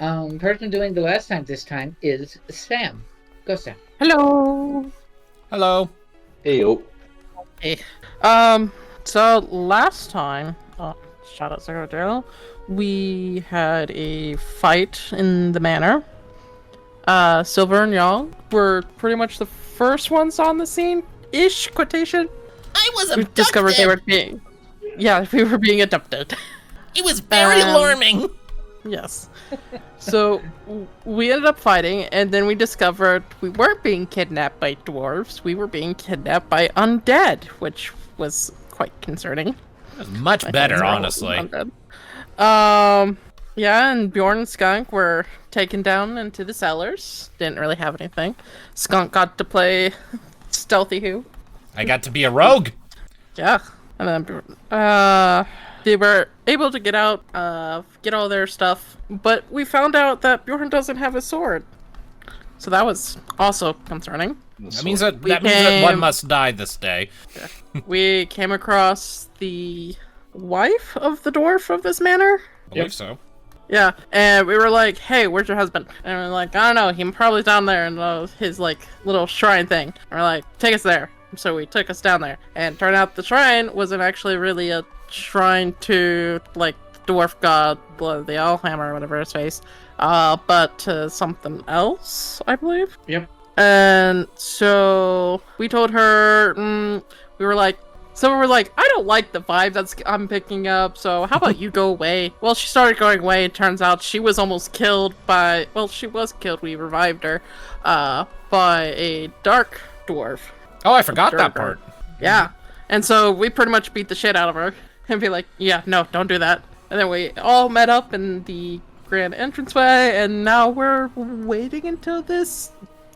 Person doing the last time this time is Sam. Go, Sam. Hello. Hello. Heyo. Hey. So last time, shout out to Gradiriel, we had a fight in the manor. Silver and Young were pretty much the first ones on the scene-ish, quotation. I was We abducted! discovered they were being... Yeah, we were being abducted. It was very alarming! Yes. So, we ended up fighting, and then we discovered we weren't being kidnapped by dwarves, we were being kidnapped by undead, which was quite concerning. That's much better, honestly. Yeah, and Bjorn and Skunk were taken down into the cellars. Didn't really have anything. Skunk got to play Stealthy Who. I got to be a rogue. Yeah. And then, they were able to get out, get all their stuff, but we found out that Bjorn doesn't have a sword. So that was also concerning. That means that one must die this day. We came across the wife of the dwarf of this manor. I believe so. Yeah, and we were like, hey, where's your husband? And we're like, I don't know, he's probably down there in his, like, little shrine thing. And we're like, take us there. So we took us down there. And turned out the shrine wasn't actually really a shrine to, like, dwarf god, the Allhammer or whatever his face, but to something else, I believe. Yep. And so we told her, we were like, I don't like the vibe I'm picking up, so how about you go away? Well, she started going away, and turns out she was almost killed by, well, she was killed, we revived her, by a dark dwarf. Oh, I forgot that part. Yeah. And so we pretty much beat the shit out of her, and be like, yeah, no, don't do that. And then we all met up in the grand entranceway, and now we're waiting until this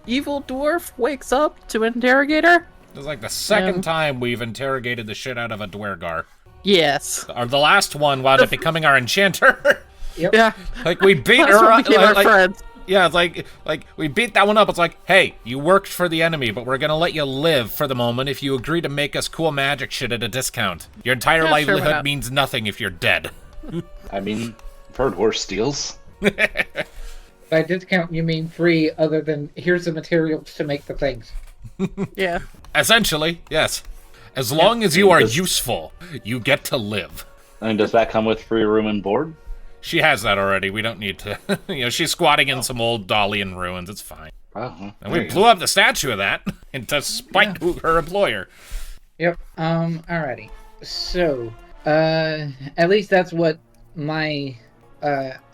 evil dwarf wakes up to interrogate her. This is like the second time we've interrogated the shit out of a dwergar. Yes. Or the last one wound up becoming our enchanter. Yep. Yeah. Like, we beat That's her what up. became our friends. Yeah, it's like we beat that one up. It's like, hey, you worked for the enemy, but we're gonna let you live for the moment if you agree to make us cool magic shit at a discount. Your entire livelihood means nothing if you're dead. I mean, I've heard worse deals. By discount, you mean free, other than here's the materials to make the things. Yeah. Essentially, yes. As long as you are useful, you get to live. And does that come with free room and board? She has that already. We don't need to. She's squatting in some old Dalian ruins. It's fine. And we blew up the statue of that, and to spite her employer. Yep. Alrighty. So, at least that's what my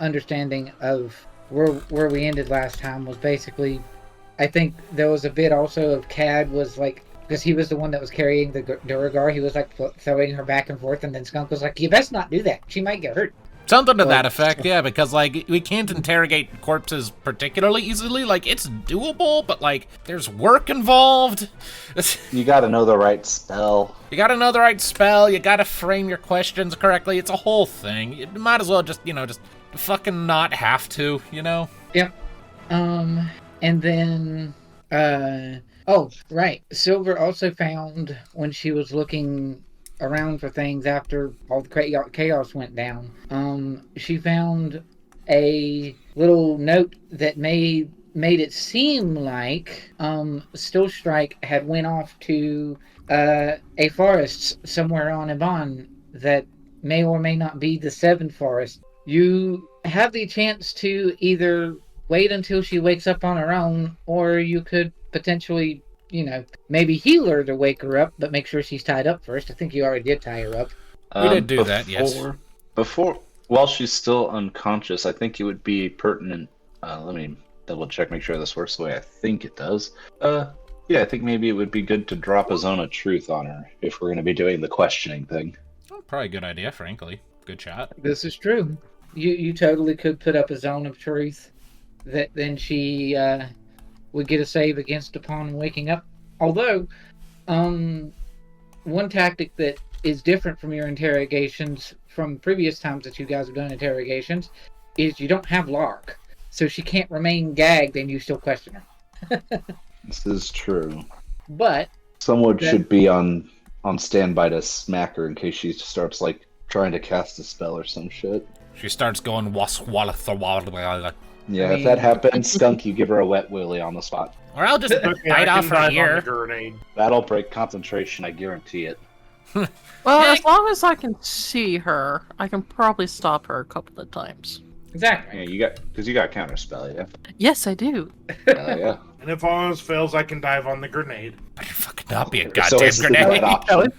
understanding of where we ended last time was. Basically, I think there was a bit also of Cad was like, because he was the one that was carrying the Duragar, he was like throwing her back and forth, and then Skunk was like, you best not do that. She might get hurt. Something to that effect, yeah, because, like, we can't interrogate corpses particularly easily. Like, it's doable, but, like, there's work involved. You gotta know the right spell. You gotta know the right spell, you gotta frame your questions correctly. It's a whole thing. You might as well just fucking not have to, Yep. And then, oh, right. Silver also found, when she was looking around for things after all the chaos went down, she found a little note that made it seem like Stillstrike had went off to a forest somewhere on Iban that may or may not be the Seven Forest. You have the chance to either wait until she wakes up on her own, or you could potentially, maybe heal her to wake her up, but make sure she's tied up first. I think you already did tie her up. We did do that, yes. While she's still unconscious, I think it would be pertinent. Let me double check, make sure this works the way I think it does. Yeah, I think maybe it would be good to drop a zone of truth on her if we're going to be doing the questioning thing. Probably a good idea, frankly. Good shot. This is true. You totally could put up a zone of truth that then she would get a save against upon waking up. Although, one tactic that is different from your interrogations from previous times that you guys have done interrogations is you don't have Lark. So she can't remain gagged and you still question her. This is true. But someone should be on standby to smack her in case she starts, like, trying to cast a spell or some shit. She starts going was. Yeah, if that happens, Skunk, you give her a wet willy on the spot. Or I'll just Okay, bite I off can her dive on the ear. grenade. That'll break concentration, I guarantee it. Well, as long as I can see her, I can probably stop her a couple of times. Exactly. Yeah, you got counterspell, yeah. Yes, I do. Yeah. And if all else fails, I can dive on the grenade. Better fucking not be a So goddamn it's the right grenade. option.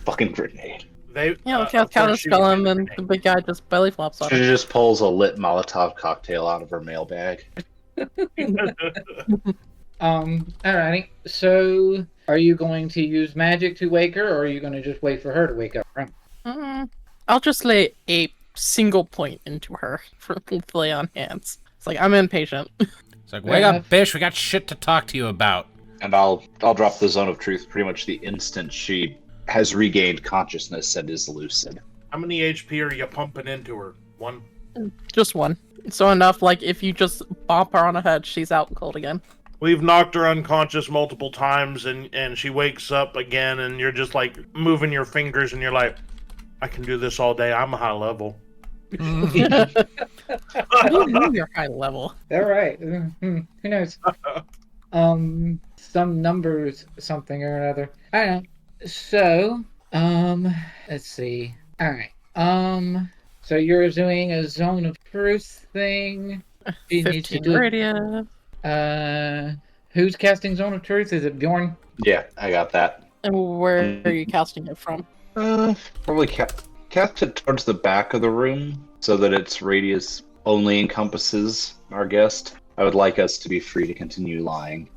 Fucking grenade. They, Yeah, of okay, I'll course she counterspell would him, get a and the grenade. big guy just belly flops on She him. just pulls a lit Molotov cocktail out of her mailbag. Alrighty. So, are you going to use magic to wake her, or are you going to just wait for her to wake up? I'll just lay a single point into her for lay on hands. It's like, I'm impatient. It's like, wake up, bitch, we got shit to talk to you about. And I'll drop the zone of truth pretty much the instant she has regained consciousness and is lucid. How many HP are you pumping into her? One? Just one. So enough, like, if you just bump her on the head, she's out cold again. We've knocked her unconscious multiple times, and she wakes up again, and you're just, like, moving your fingers, and you're like, I can do this all day. I'm a high level. You know you're high level. Alright. Who knows? Some numbers, something or another. Alright. So, let's see. Alright. So you're doing a zone of truth thing. You need to 15 do- radius. Who's casting zone of truth? Is it Bjorn? Yeah, I got that. And where are you casting it from? Probably cast it towards the back of the room so that its radius only encompasses our guest. I would like us to be free to continue lying.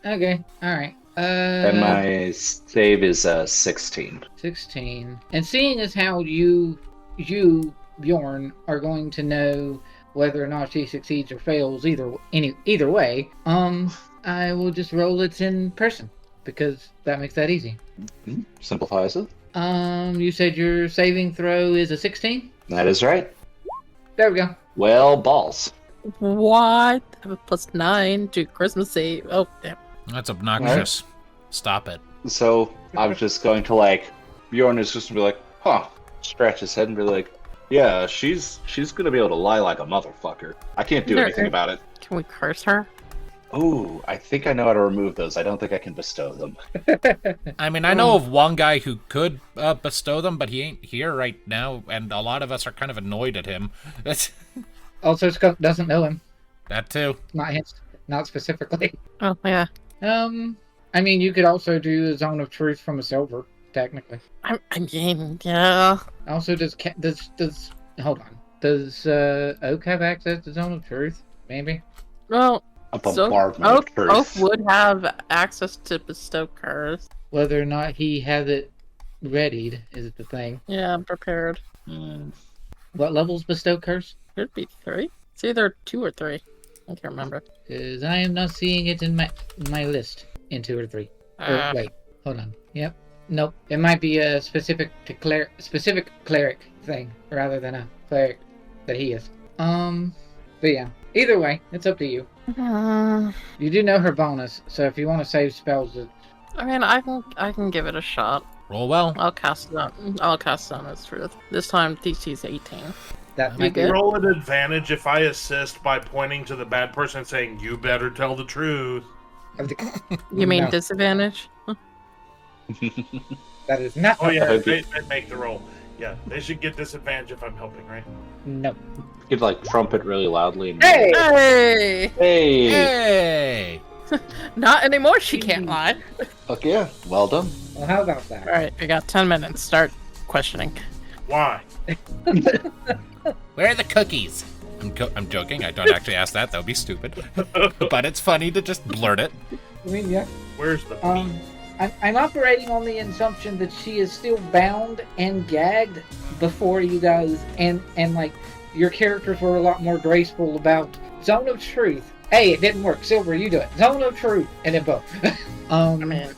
Okay. Alright. And my save is 16. 16. And seeing as how you, Bjorn, are going to know whether or not she succeeds or fails either way, I will just roll it in person because that makes that easy. Simplifies it. You said your saving throw is a 16? That is right. There we go. Well, balls. What? I have a +9 to Christmas save. Oh, damn. That's obnoxious. Stop it. So I was just going to Bjorn is just gonna be like, huh, scratch his head and be like, yeah, she's gonna be able to lie like a motherfucker. I can't do anything about it. Can we curse her? Ooh, I think I know how to remove those. I don't think I can bestow them. I mean, I know of one guy who could bestow them, but he ain't here right now, and a lot of us are kind of annoyed at him. Also, Skunk doesn't know him. That too. Not specifically. Oh, yeah. I mean, you could also do a zone of truth from a silver, technically. I mean, yeah. Also, does hold on? Does Oak have access to zone of truth? Maybe. Well, A so bombardment of Oak truth. would have access to bestow curse. Whether or not he has it readied is the thing. Yeah, I'm prepared. What levels bestow curse? Could be 3. It's either 2 or 3. I can't remember. Because I am not seeing it in my list in 2 or 3. Or, wait, hold on. Yep. Nope. It might be a specific cleric thing rather than a cleric that he is. But yeah. Either way, it's up to you. You do know her bonus, so if you want to save spells, I mean, I can give it a shot. Roll well. I'll cast it on as truth. This time DC's 18. that You might be good? Roll an advantage if I assist by pointing to the bad person and saying, you better tell the truth. You mean No. disadvantage? That is not. Oh, yeah, Okay. they make the roll. Yeah, they should get disadvantage if I'm helping, right? No. You could trumpet really loudly. And, Hey! Hey! Hey! Hey! Not anymore, she can't lie. Fuck yeah. Well done. Well, how about that? Alright, we got 10 minutes. Start questioning. Why? Where are the cookies? I'm joking. I don't actually ask that. That would be stupid. But it's funny to just blurt it. I mean, yeah. Where's the I'm operating on the assumption that she is still bound and gagged before you guys, and like your characters were a lot more graceful about zone of truth. Hey, it didn't work. Silver, you do it. Zone of truth, and then both. I mean,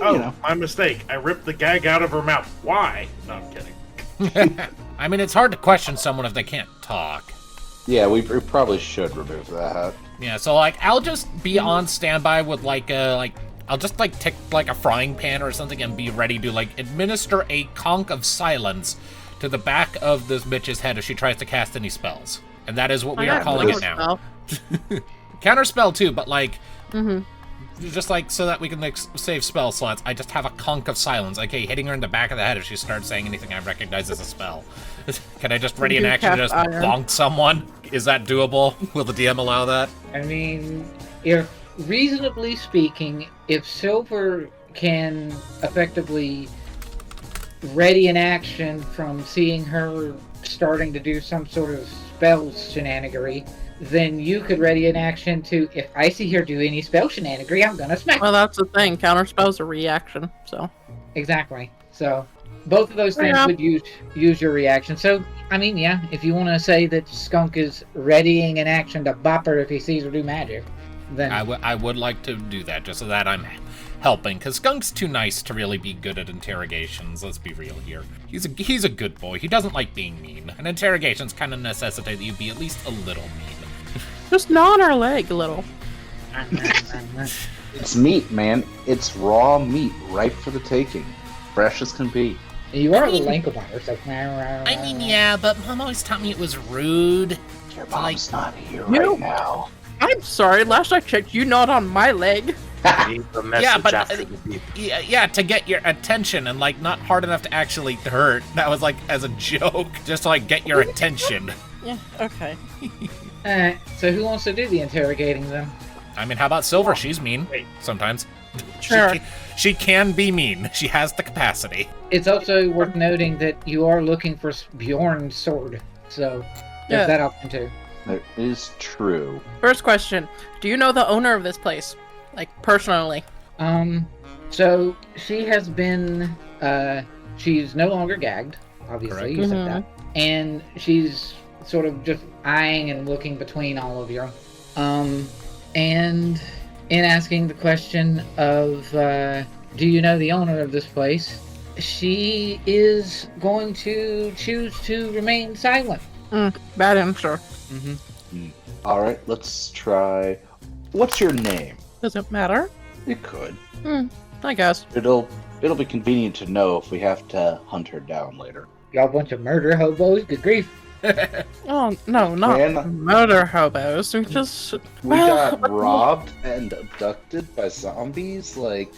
Oh, my mistake. I ripped the gag out of her mouth. Why? No, I'm kidding. I mean, it's hard to question someone if they can't talk. Yeah, we probably should remove that. Yeah, so I'll just be on standby with I'll just take a frying pan or something and be ready to administer a conch of silence to the back of this bitch's head if she tries to cast any spells. And that is what we are calling it now. Counterspell too, but like, just like so that we can like save spell slots. I just have a conch of silence. Okay, hitting her in the back of the head if she starts saying anything I recognize as a spell. Can I just ready an action to just bonk someone? Is that doable? Will the DM allow that? I mean, if reasonably speaking, if Silver can effectively ready an action from seeing her starting to do some sort of spell shenanigery, then you could ready an action to, if I see her do any spell shenanigery, I'm gonna smack her. Well, that's the thing. Counterspell's a reaction, so. Exactly. So, both of those things would use your reaction. So, I mean, yeah, if you want to say that Skunk is readying an action to bop her if he sees her do magic, then... I would like to do that, just so that I'm helping, because Skunk's too nice to really be good at interrogations, let's be real here. He's a good boy, he doesn't like being mean, and interrogations kind of necessitate that you be at least a little mean. Just gnaw on her leg a little. It's meat, man. It's raw meat, ripe for the taking. Fresh as can be. You are a little ankle biter, so... I mean, yeah, but Mom always taught me it was rude. Your mom's not here right now. I'm sorry, last I checked, you gnawed on my leg. Yeah, but yeah, to get your attention and like not hard enough to actually hurt. That was like as a joke, just to like get your attention. Yeah, okay. Alright, so who wants to do the interrogating then? I mean, how about Silver? She's mean sometimes. Sure. She can be mean. She has the capacity. It's also worth noting that you are looking for Bjorn's sword, so there's that option too. That is true. First question, do you know the owner of this place? Like, personally? So she has been, she's no longer gagged, obviously, Correct. you said that. And she's sort of just eyeing and looking between all of you. And in asking the question of, do you know the owner of this place? She is going to choose to remain silent. Bad answer. All right, let's try. What's your name? Does it matter? It could. I guess. It'll be convenient to know if we have to hunt her down later. Y'all bunch of murder hobos, good grief. Oh, no, not murder hobos. We just... We got robbed and abducted by zombies, like...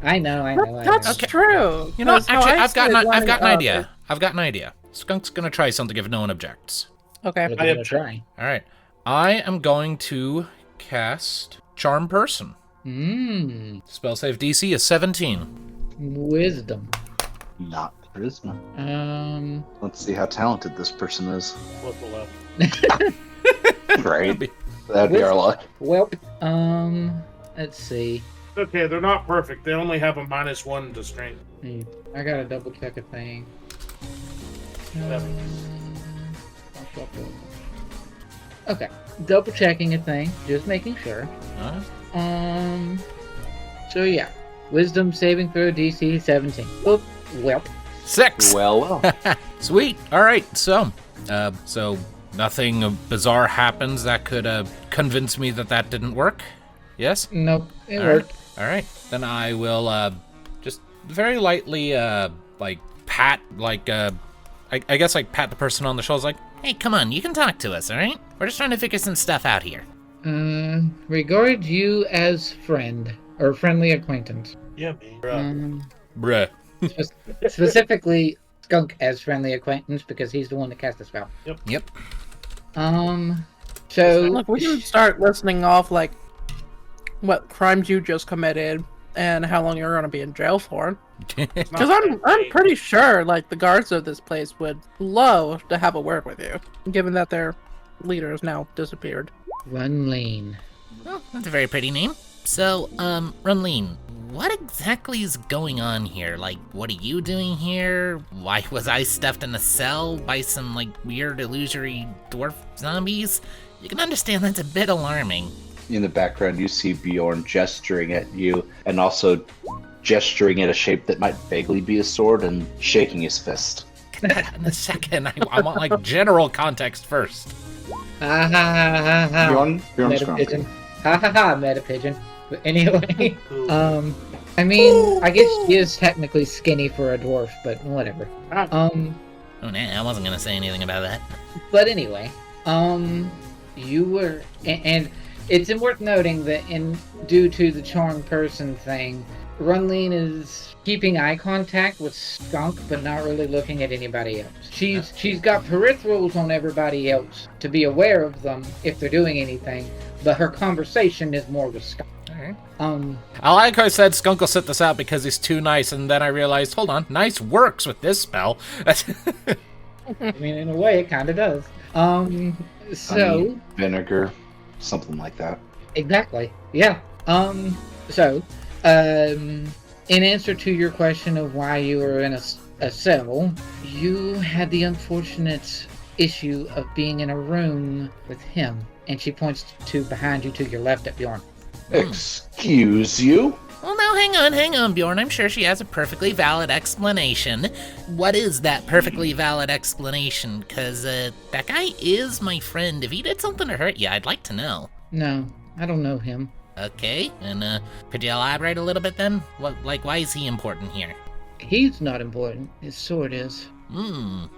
I know. That's true. You know, actually, I've got an idea. I've got an idea. Skunk's gonna try something if no one objects. Okay. I'm gonna try. All right. I am going to cast Charm Person. Spell save DC is 17. Wisdom. Not charisma. Let's see how talented this person is. Flip the left. Right. That'd be our luck. Well, let's see. Okay, they're not perfect. They only have a -1 to strength. I gotta double check a thing. Okay, double checking a thing, just making sure. So yeah, Wisdom saving throw DC 17. Oh, well. 6. Well. Sweet. All right. So nothing bizarre happens that could convince me that didn't work. Yes. Nope, it worked. All right. Then I will just very lightly like pat I guess like pat the person on the shoulder, like, Hey, come on, you can talk to us, all right? We're just trying to figure some stuff out here. Regard you as friend or friendly acquaintance. Yeah, man. bruh. Specifically, Skunk as friendly acquaintance because he's the one that cast the spell. Yep. So Look, we can start listing off like what crimes you just committed and how long you're gonna be in jail for. Because I'm pretty sure like the guards of this place would love to have a word with you, given that their leader has now disappeared. Runlean. Well, that's a very pretty name. So, Runlean, what exactly is going on here? Like, what are you doing here? Why was I stuffed in a cell by some, like, weird illusory dwarf zombies? You can understand that's a bit alarming. In the background, you see Bjorn gesturing at you and also gesturing at a shape that might vaguely be a sword and shaking his fist. Get that in a second. I want like general context first. Ha ha ha ha. Bjorn's Meta grumpy. pigeon. Ha ha ha, meta pigeon. But anyway, I mean, I guess he is technically skinny for a dwarf, but whatever. Oh, nah, I wasn't gonna say anything about that. But anyway, you were, and it's worth noting that due to the charmed person thing, Runleen is keeping eye contact with Skunk, but not really looking at anybody else. She's got peripherals on everybody else to be aware of them if they're doing anything, but her conversation is more with Skunk. Alright. I like how I said Skunk will sit this out because he's too nice, and then I realized, hold on, nice works with this spell. I mean, in a way, it kind of does. So honey, vinegar, something like that. Exactly. Yeah. In answer to your question of why you were in a cell, you had the unfortunate issue of being in a room with him, and she points to behind you to your left at Bjorn. Excuse you? Well, now hang on, Bjorn. I'm sure she has a perfectly valid explanation. What is that perfectly valid explanation? Because that guy is my friend. If he did something to hurt you, I'd like to know. No, I don't know him. Okay, and could you elaborate a little bit then? Why is he important here? He's not important. His sword is. And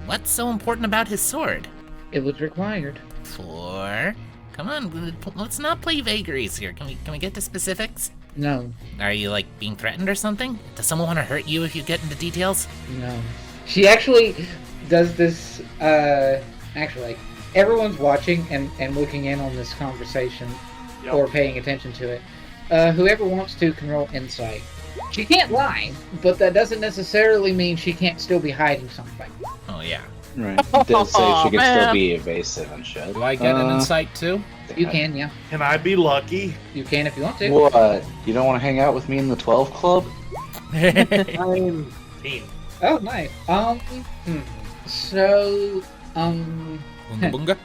what's so important about his sword? It was required. For? Come on, let's not play vagaries here. Can we get to specifics? No. Are you, being threatened or something? Does someone want to hurt you if you get into details? No. She actually does this, actually, everyone's watching and looking in on this conversation, or paying attention to it. Whoever wants to can roll insight. She can't lie, but that doesn't necessarily mean she can't still be hiding something. Oh, yeah. Right. It does say she can still be evasive and shit. Do I get an insight too? You can, yeah. Can I be lucky? You can if you want to. What? You don't want to hang out with me in the 12 club? I'm team. Oh, nice. So, Bunga bunga?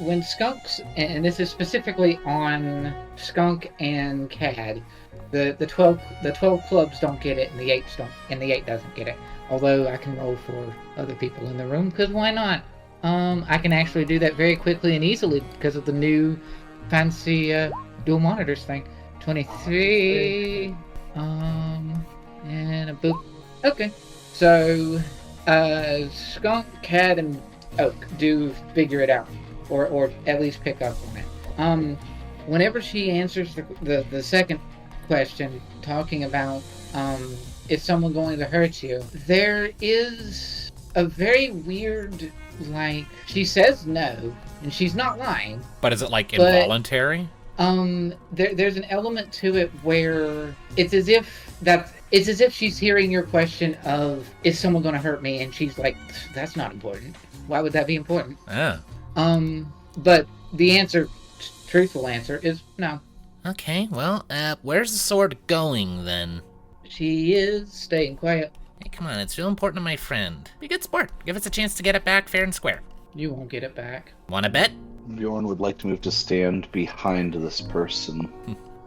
when Skunks, and this is specifically on Skunk and Cad, the 12 clubs don't get it, and the 8 doesn't get it. Although I can roll for other people in the room, because why not? I can actually do that very quickly and easily because of the new fancy dual monitors thing. 23, and a boop. Okay, so Skunk, Cad, and Oak do figure it out, or at least pick up on it. Whenever she answers the second question, talking about is someone going to hurt you, there is a very weird, she says no, and she's not lying. But is it involuntary? There's an element to it where it's as if she's hearing your question of, is someone going to hurt me? And she's like, that's not important. Why would that be important? Ah. But the truthful answer is no. Okay, well, where's the sword going then? She is staying quiet. Hey, come on, it's real important to my friend. Be a good sport. Give us a chance to get it back fair and square. You won't get it back. Wanna bet? Bjorn would like to move to stand behind this person.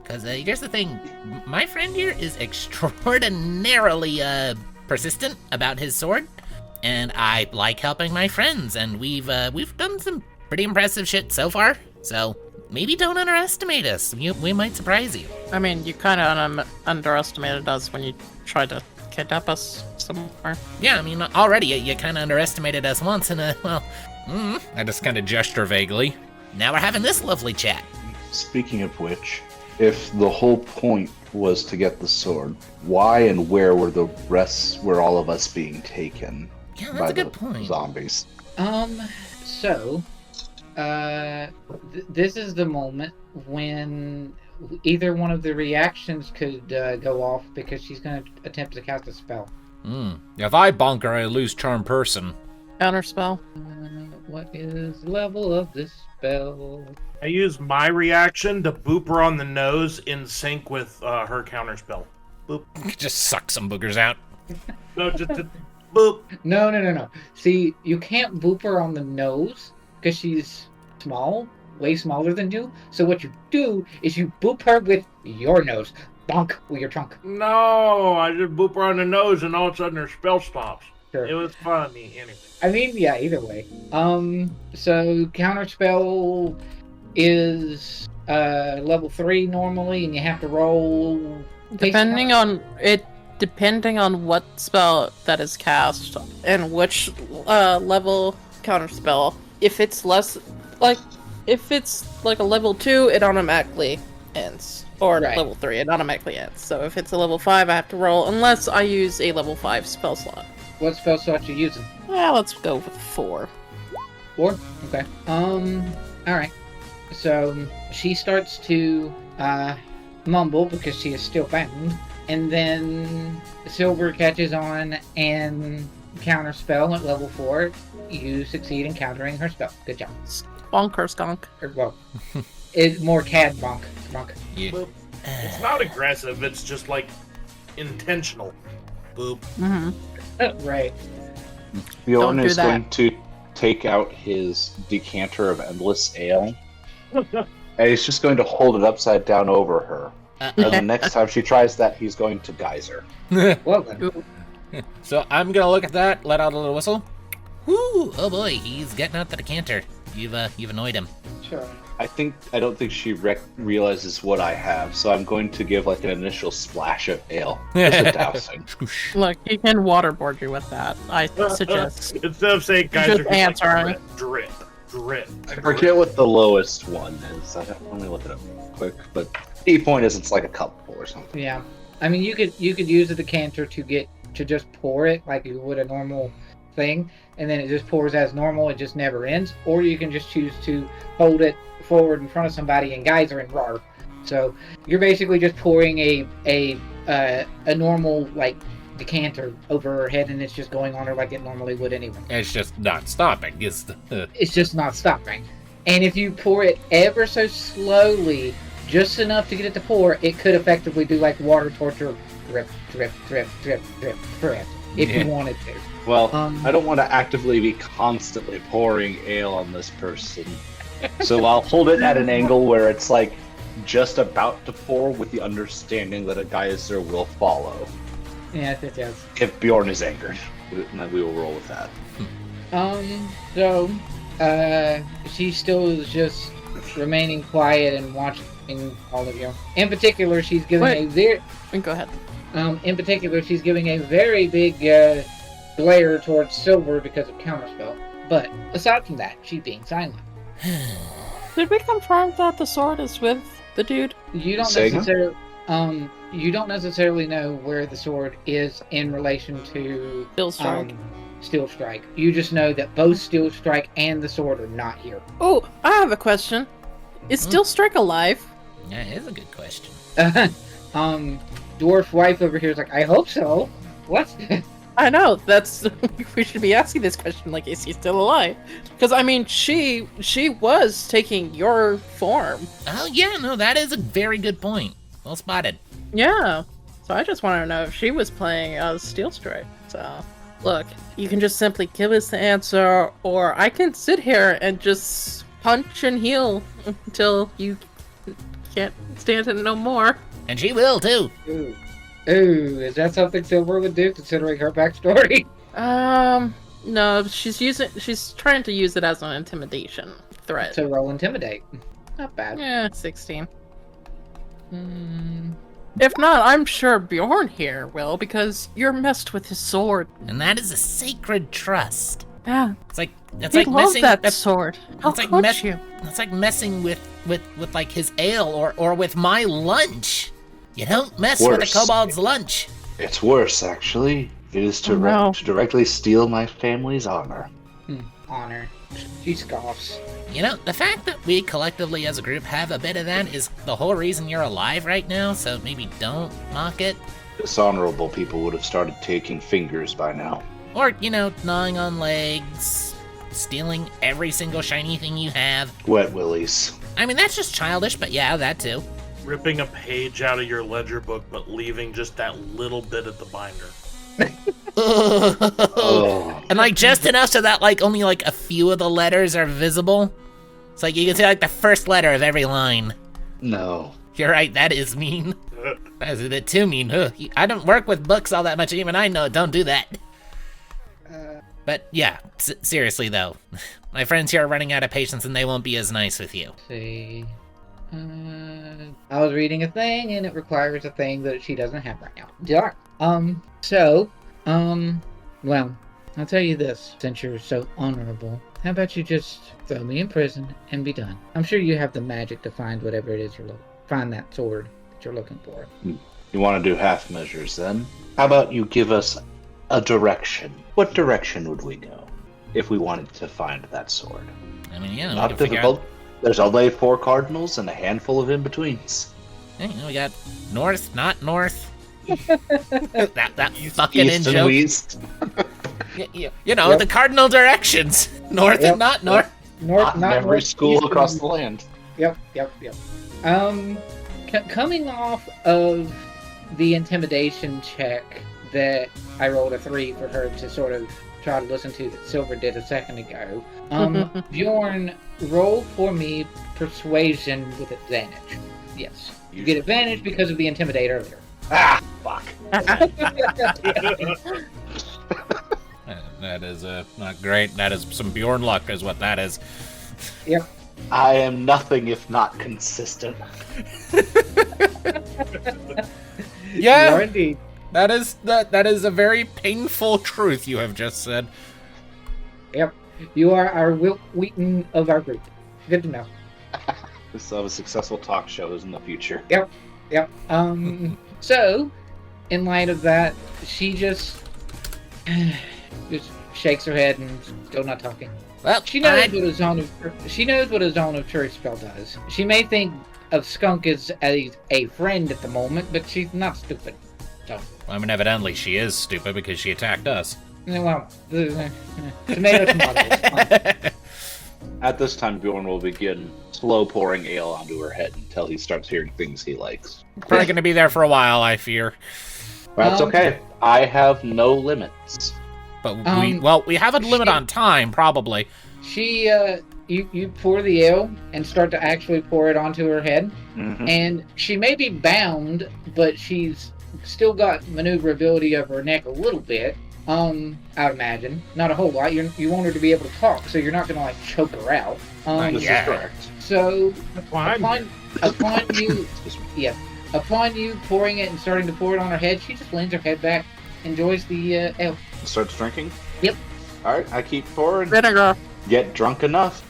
Because here's the thing. My friend here is extraordinarily persistent about his sword. And I like helping my friends, and we've done some pretty impressive shit so far. So maybe don't underestimate us. We might surprise you. I mean, you kind of underestimated us when you tried to kidnap us somewhere. Yeah, I mean, already you kind of underestimated us once, and I just kind of gesture vaguely. Now we're having this lovely chat. Speaking of which, if the whole point was to get the sword, why and where were all of us being taken? Yeah, by that's a good the point. Zombies. So, this is the moment when either one of the reactions could go off because she's going to attempt to cast a spell. If I bonk her, I lose charm person. Counterspell. What is the level of this spell? I use my reaction to boop her on the nose in sync with her counterspell. Boop. Just suck some boogers out. No, just boop. No. See, you can't boop her on the nose because she's small, way smaller than you. So what you do is you boop her with your nose. Bonk with your trunk. No, I just boop her on the nose and all of a sudden her spell stops. Sure. It was funny, anyway. I mean, yeah, either way. So counterspell is level 3 normally, and you have to roll. Depending on it, depending on what spell that is cast and which level counterspell, if it's like a level 2, it automatically ends. Or level 3, it automatically ends. So if it's a level 5, I have to roll, unless I use a level 5 spell slot. What spell slot you using? Well, let's go with 4. 4? Okay. Alright. So, she starts to, mumble because she is still bound. And then Silver catches on and counterspell at level 4. You succeed in countering her spell. Good job. Bonk or skunk. Well, it's more cad bonk. Bonk. Yeah. Well, it's not aggressive, it's just like intentional. Boop. Mm-hmm. Right. Bjorn is that. going to take out his decanter of endless ale. And he's just going to hold it upside down over her. And the next time she tries that, he's going to geyser. Well then. So I'm gonna look at that, let out a little whistle. Whoo! Oh boy, he's getting out the decanter. You've annoyed him. Sure. I don't think she realizes what I have, so I'm going to give like an initial splash of ale. Just a dousing. Look, he can waterboard you with that. I suggest. Instead of saying guys Just are answering. drip. I forget what the lowest one is. Let me look it up real quick. But key point is it's like a cup or something. Yeah. I mean, you could use a decanter to just pour it like you would a normal thing, and then it just pours as normal. It just never ends. Or you can just choose to hold it forward in front of somebody and geyser and roar. So you're basically just pouring a normal like decanter over her head, and it's just going on her like it normally would anyway. It's just not stopping. It's just not stopping. And if you pour it ever so slowly, just enough to get it to pour, it could effectively do like water torture, drip, drip, drip, drip, drip, drip, if you wanted to. Well, I don't want to actively be constantly pouring ale on this person. So I'll hold it at an angle where it's like just about to pour with the understanding that a geyser will follow. Yes, it does. If Bjorn is angered, then we will roll with that. So, she still is just remaining quiet and watching all of you. In particular, she's giving Go ahead. In particular, she's giving a very big glare towards Silver because of counterspell. But aside from that, she's being silent. Did we confirm that the sword is with the dude? You don't necessarily know where the sword is in relation to Steel Strike. Steel Strike. You just know that both Steel Strike and the sword are not here. Oh, I have a question. Is Steel Strike alive? Yeah, it is a good question. Dwarf wife over here is like, I hope so. What? I know, that's we should be asking this question, like, is he still alive? Because I mean, she was taking your form. Oh yeah, no, that is a very good point. Well spotted. Yeah. So I just wanted to know if she was playing Steel Strike. So look, you can just simply give us the answer, or I can sit here and just punch and heal until you can't stand it no more. And she will too. Ooh, is that something Silver would do, considering her backstory? No, she's trying to use it as an intimidation threat. So roll intimidate. Not bad. Yeah, 16. If not, I'm sure Bjorn here will, because you're messed with his sword. And that is a sacred trust. Yeah. It's He like loves messing that sword. How it's like could you? It's like messing with like his ale or with my lunch. You don't mess with a Worse. kobold's lunch. It's worse, actually. It is to directly steal my family's honor. Honor. She scoffs. You know, the fact that we collectively as a group have a bit of that is the whole reason you're alive right now, so maybe don't mock it. Dishonorable people would have started taking fingers by now. Or, you know, gnawing on legs, stealing every single shiny thing you have. Wet willies. I mean, that's just childish, but yeah, that too. Ripping a page out of your ledger book, but leaving just that little bit at the binder. Oh. And like just enough so that like only like a few of the letters are visible. It's like you can see like the first letter of every line. No. You're right, that is mean. That's a bit too mean. Ugh. I don't work with books all that much, even I know it. Don't do that. But yeah, seriously though, my friends here are running out of patience and they won't be as nice with you. Let's see. I was reading a thing, and it requires a thing that she doesn't have right now. Darn. Well, I'll tell you this, since you're so honorable. How about you just throw me in prison and be done? I'm sure you have the magic to find whatever it is find that sword that you're looking for. You want to do half measures then? How about you give us a direction? What direction would we go if we wanted to find that sword? I mean, yeah, Not difficult. There's only 4 cardinals and a handful of in-betweens. Hey, we got north, not north. that fucking East and in-joke. west. You know, the cardinal directions. North and not north. North, not every north, school east, across and- the land. Yep. Coming off of the intimidation check that I rolled a 3 for her to sort of try to listen to that Silver did a second ago. Bjorn, roll for me persuasion with advantage. Yes. You get advantage because of the intimidate earlier. Ah, fuck. That is not great. That is some Bjorn luck, is what that is. Yep. I am nothing if not consistent. You are Yeah, indeed. that is a very painful truth you have just said. Yep. You are our Wilt Wheaton of our group. Good to know. This of a successful talk shows in the future. Yep. So, in light of that, she just shakes her head and still not talking. Well, She knows what a zone of truth spell does. She may think of Skunk as a friend at the moment, but she's not stupid. So, I mean, evidently she is stupid because she attacked us. well, tomato. At this time, Bjorn will begin slow pouring ale onto her head until he starts hearing things he likes. Probably going to be there for a while, I fear. That's okay. I have no limits. But Um, we have a limit on time, probably. She, you pour the ale and start to actually pour it onto her head, and she may be bound, but she's still got maneuverability of her neck a little bit. I would imagine not a whole lot. You want her to be able to talk, so you're not gonna like choke her out. This is correct. So That's why I'm upon you, Excuse me. yeah, upon you pouring it and starting to pour it on her head, she just leans her head back, enjoys the ale. Starts drinking? Yep. Alright, I keep pouring. Vinegar. Get drunk enough.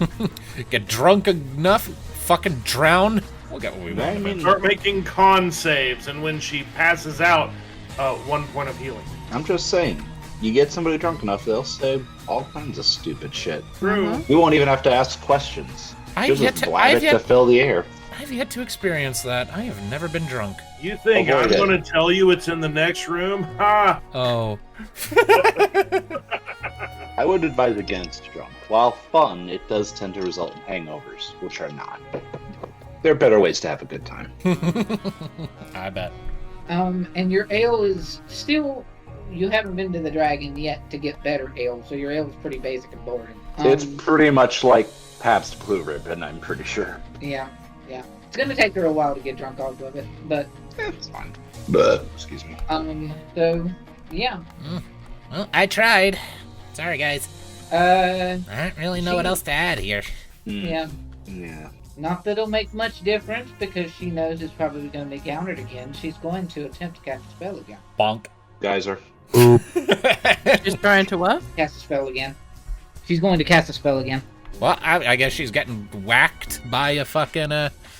Get drunk enough, fucking drown. We'll get what we want. I mean, start making con saves, and when she passes out, 1 point of healing. I'm just saying. You get somebody drunk enough, they'll say all kinds of stupid shit. True. We won't even have to ask questions. I've Just yet to blab it to fill the air. I've yet to experience that. I have never been drunk. You think Avoid I'm it. going to tell you it's in the next room? Ha! Oh. I would advise against drunk. While fun, it does tend to result in hangovers, which are not. There are better ways to have a good time. I bet. And your ale is still. You haven't been to the dragon yet to get better ale, so your ale is pretty basic and boring. It's pretty much like Pabst Blue Ribbon, I'm pretty sure. Yeah. It's gonna take her a while to get drunk off of it, but It's fine. But, excuse me. so yeah. Well, I tried. Sorry, guys. Uh, I don't really know what else to add here. yeah. Yeah. Not that it'll make much difference because she knows it's probably going to be countered again. She's going to attempt to cast a spell again. Bonk. Geyser. She's trying to what? Cast a spell again. She's going to cast a spell again. Well, I guess she's getting whacked by a fucking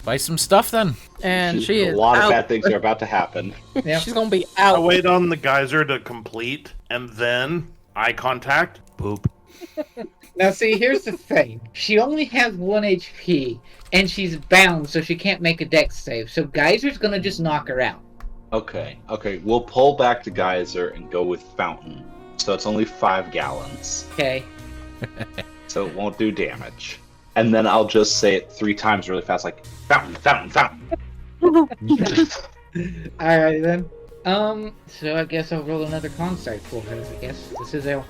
by some stuff then. And she A is lot out. of bad things are about to happen. Yep. She's gonna be I out. wait on the geyser to complete, and then eye contact. Boop. Now, see, here's the thing. She only has 1 HP, and she's bound, so she can't make a dex save. So Geyser's going to just knock her out. Okay, we'll pull back the geyser and go with fountain. So it's only 5 gallons. Okay. So it won't do damage. And then I'll just say it 3 times really fast, like, fountain, fountain, fountain. Alright then. So I guess I'll roll another con save for her, I guess. This is L.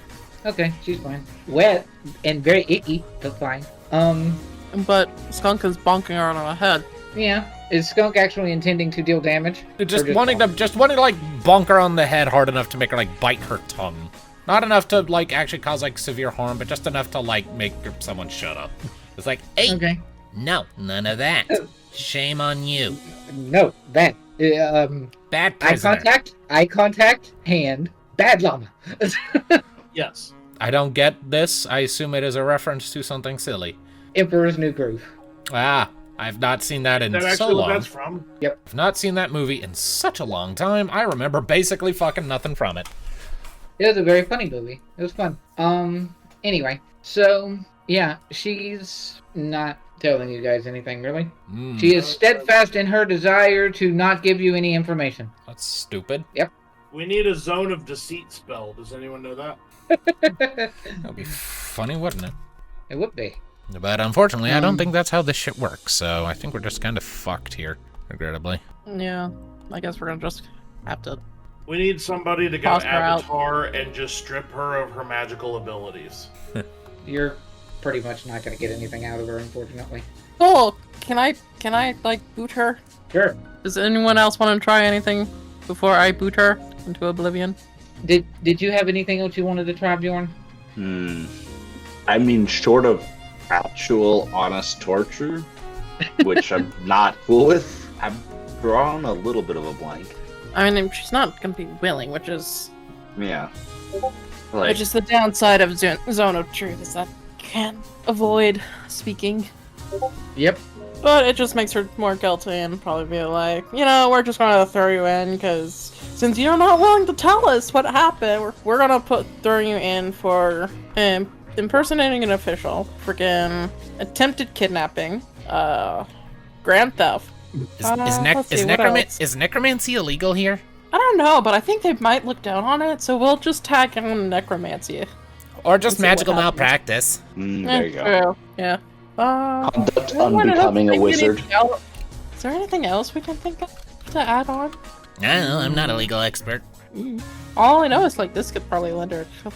Okay, she's fine. Wet and very icky, but fine. But Skunk is bonking her on her head. Yeah. Is Skunk actually intending to deal damage? Just Or wanting to like bonk her on the head hard enough to make her like bite her tongue. Not enough to like actually cause like severe harm, but just enough to like make someone shut up. It's like, hey, Okay. No, none of that. Shame on you. No, bad. Bad prisoner. Eye contact, hand, bad llama. Yes. I don't get this. I assume it is a reference to something silly. Emperor's New Groove. Ah, I've not seen that in That's so actually what long. that's from. I've not seen that movie in such a long time. I remember basically fucking nothing from it. It was a very funny movie. It was fun. Anyway, so yeah, she's not telling you guys anything really. She is steadfast in her desire to not give you any information. That's stupid. Yep. We need a zone of deceit spell. Does anyone know that? That would be funny, wouldn't it? It would be. But unfortunately, I don't think that's how this shit works, so I think we're just kind of fucked here, regrettably. Yeah, I guess we're gonna just have to. We need somebody to go Toss her out. Avatar and just strip her of her magical abilities. You're pretty much not going to get anything out of her, unfortunately. Oh, can I like boot her? Sure. Does anyone else want to try anything before I boot her into oblivion? Did you have anything else you wanted to try, Bjorn? I mean, short of actual honest torture, which I'm not cool with, I've drawn a little bit of a blank. I mean, she's not gonna be willing, which is Yeah. Like, the downside of Zone of Truth is that can't avoid speaking. Yep. But it just makes her more guilty and probably be like, we're just gonna throw you in because since you're not willing to tell us what happened, we're gonna throw you in for impersonating an official, freaking attempted kidnapping, grand theft. Is necromancy illegal here? I don't know, but I think they might look down on it, so we'll just tag on necromancy. Or just magical malpractice. there you go. True. Yeah. Conduct unbecoming a wizard. Is there anything else we can think of to add on? No, I'm not a legal expert. All I know is this could probably lend her a